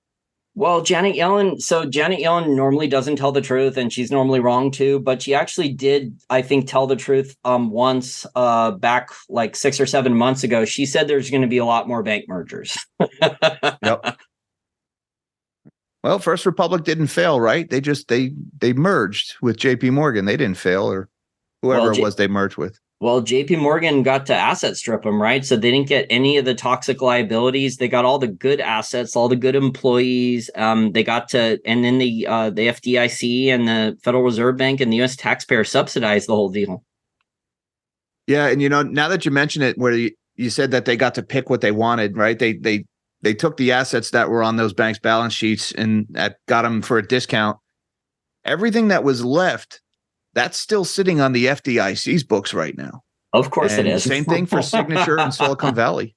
Well, Janet Yellen normally doesn't tell the truth, and she's normally wrong too, but she actually did, I think, tell the truth once back like 6 or 7 months ago. She said there's going to be a lot more bank mergers. Yep. Well, First Republic didn't fail, right? They merged with JP Morgan. They didn't fail, or whoever it was they merged with. Well, JP Morgan got to asset strip them, right? So they didn't get any of the toxic liabilities. They got all the good assets, all the good employees. They got to, and then the FDIC and the Federal Reserve Bank and the U.S. taxpayer subsidized the whole deal. Yeah, and now that you mention it, where you said that they got to pick what they wanted, right? They took the assets that were on those banks' balance sheets and that got them for a discount. Everything that was left, that's still sitting on the FDIC's books right now. Of course it is. Same thing for Signature and Silicon Valley.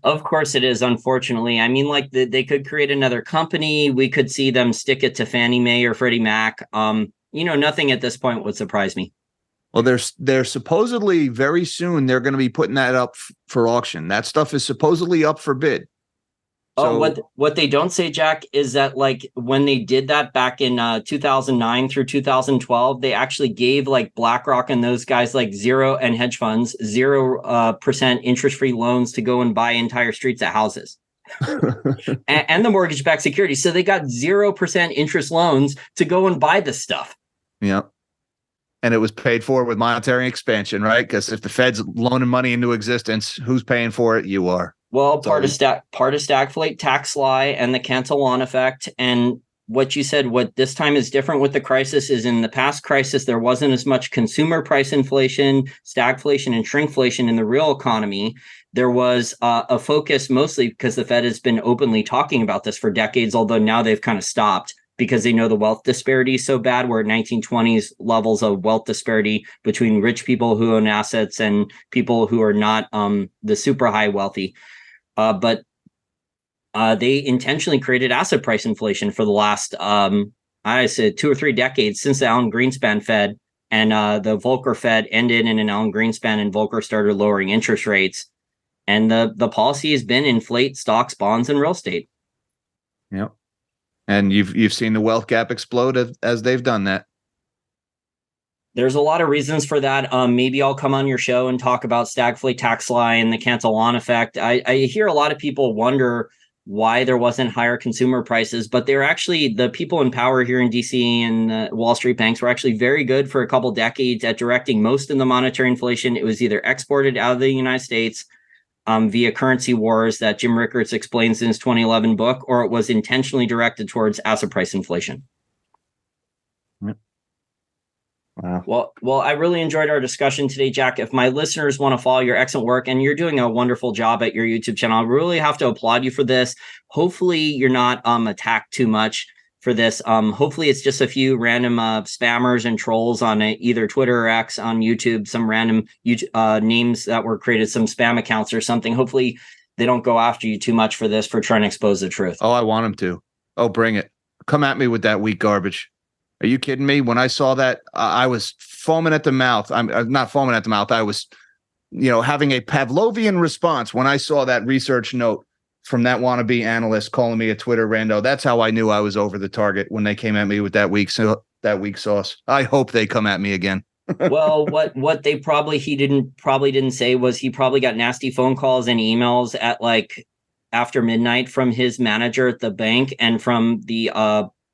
Of course it is, unfortunately. I mean, like they could create another company. We could see them stick it to Fannie Mae or Freddie Mac. Nothing at this point would surprise me. Well, they're supposedly very soon they're going to be putting that up for auction. That stuff is supposedly up for bid. So, what they don't say, Jack, is that like when they did that back in 2009 through 2012, they actually gave like BlackRock and those guys like zero and hedge funds 0% interest-free loans to go and buy entire streets of houses and the mortgage-backed securities. So they got 0% interest loans to go and buy this stuff. Yeah. And it was paid for with monetary expansion, right? Because if the Fed's loaning money into existence, who's paying for it? You are. Well, part of stagflate, tax lie, and the Cantillon effect. And what you said, what this time is different with the crisis is in the past crisis, there wasn't as much consumer price inflation, stagflation, and shrinkflation in the real economy. There was a focus mostly because the Fed has been openly talking about this for decades, although now they've kind of stopped because they know the wealth disparity is so bad. We're at 1920s levels of wealth disparity between rich people who own assets and people who are not the super high wealthy. But they intentionally created asset price inflation for the last, I said 2 or 3 decades since the Alan Greenspan Fed and the Volcker Fed ended in an Alan Greenspan and Volcker started lowering interest rates. And the policy has been inflate stocks, bonds, and real estate. Yep. And you've seen the wealth gap explode as they've done that. There's a lot of reasons for that. Maybe I'll come on your show and talk about stagflate, tax lie, and the Cantillon effect. I hear a lot of people wonder why there wasn't higher consumer prices, but they're actually the people in power here in DC and the Wall Street banks were actually very good for a couple decades at directing most of the monetary inflation. It was either exported out of the United States via currency wars that Jim Rickards explains in his 2011 book, or it was intentionally directed towards asset price inflation. Wow. Well, I really enjoyed our discussion today, Jack. If my listeners want to follow your excellent work, and you're doing a wonderful job at your YouTube channel, I really have to applaud you for this. Hopefully you're not attacked too much. for this. Hopefully it's just a few random spammers and trolls on either Twitter or X, on YouTube, some random names that were created, some spam accounts or something. Hopefully they don't go after you too much for this, for trying to expose the truth. Oh, I want them to. Oh, bring it. Come at me with that weak garbage. Are you kidding me? When I saw that, I was foaming at the mouth. I'm not foaming at the mouth. I was, having a Pavlovian response when I saw that research note from that wannabe analyst calling me a Twitter rando. That's how I knew I was over the target, when they came at me with that weak sauce. I hope they come at me again. Well, what they probably didn't say was he probably got nasty phone calls and emails at like after midnight from his manager at the bank and from the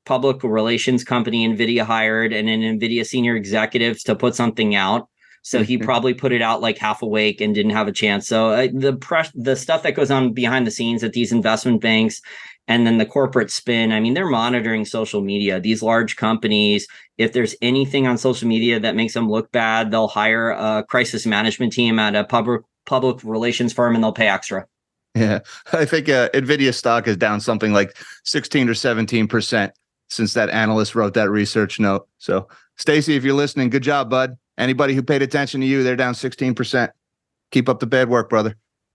public relations company Nvidia hired, and an Nvidia senior executives to put something out. So he probably put it out like half awake and didn't have a chance. So the stuff that goes on behind the scenes at these investment banks, and then the corporate spin, I mean, they're monitoring social media. These large companies, if there's anything on social media that makes them look bad, they'll hire a crisis management team at a public relations firm, and they'll pay extra. Yeah, I think Nvidia stock is down something like 16 or 17% since that analyst wrote that research note. So, Stacy, if you're listening, good job, bud. Anybody who paid attention to you, they're down 16%. Keep up the bad work, brother.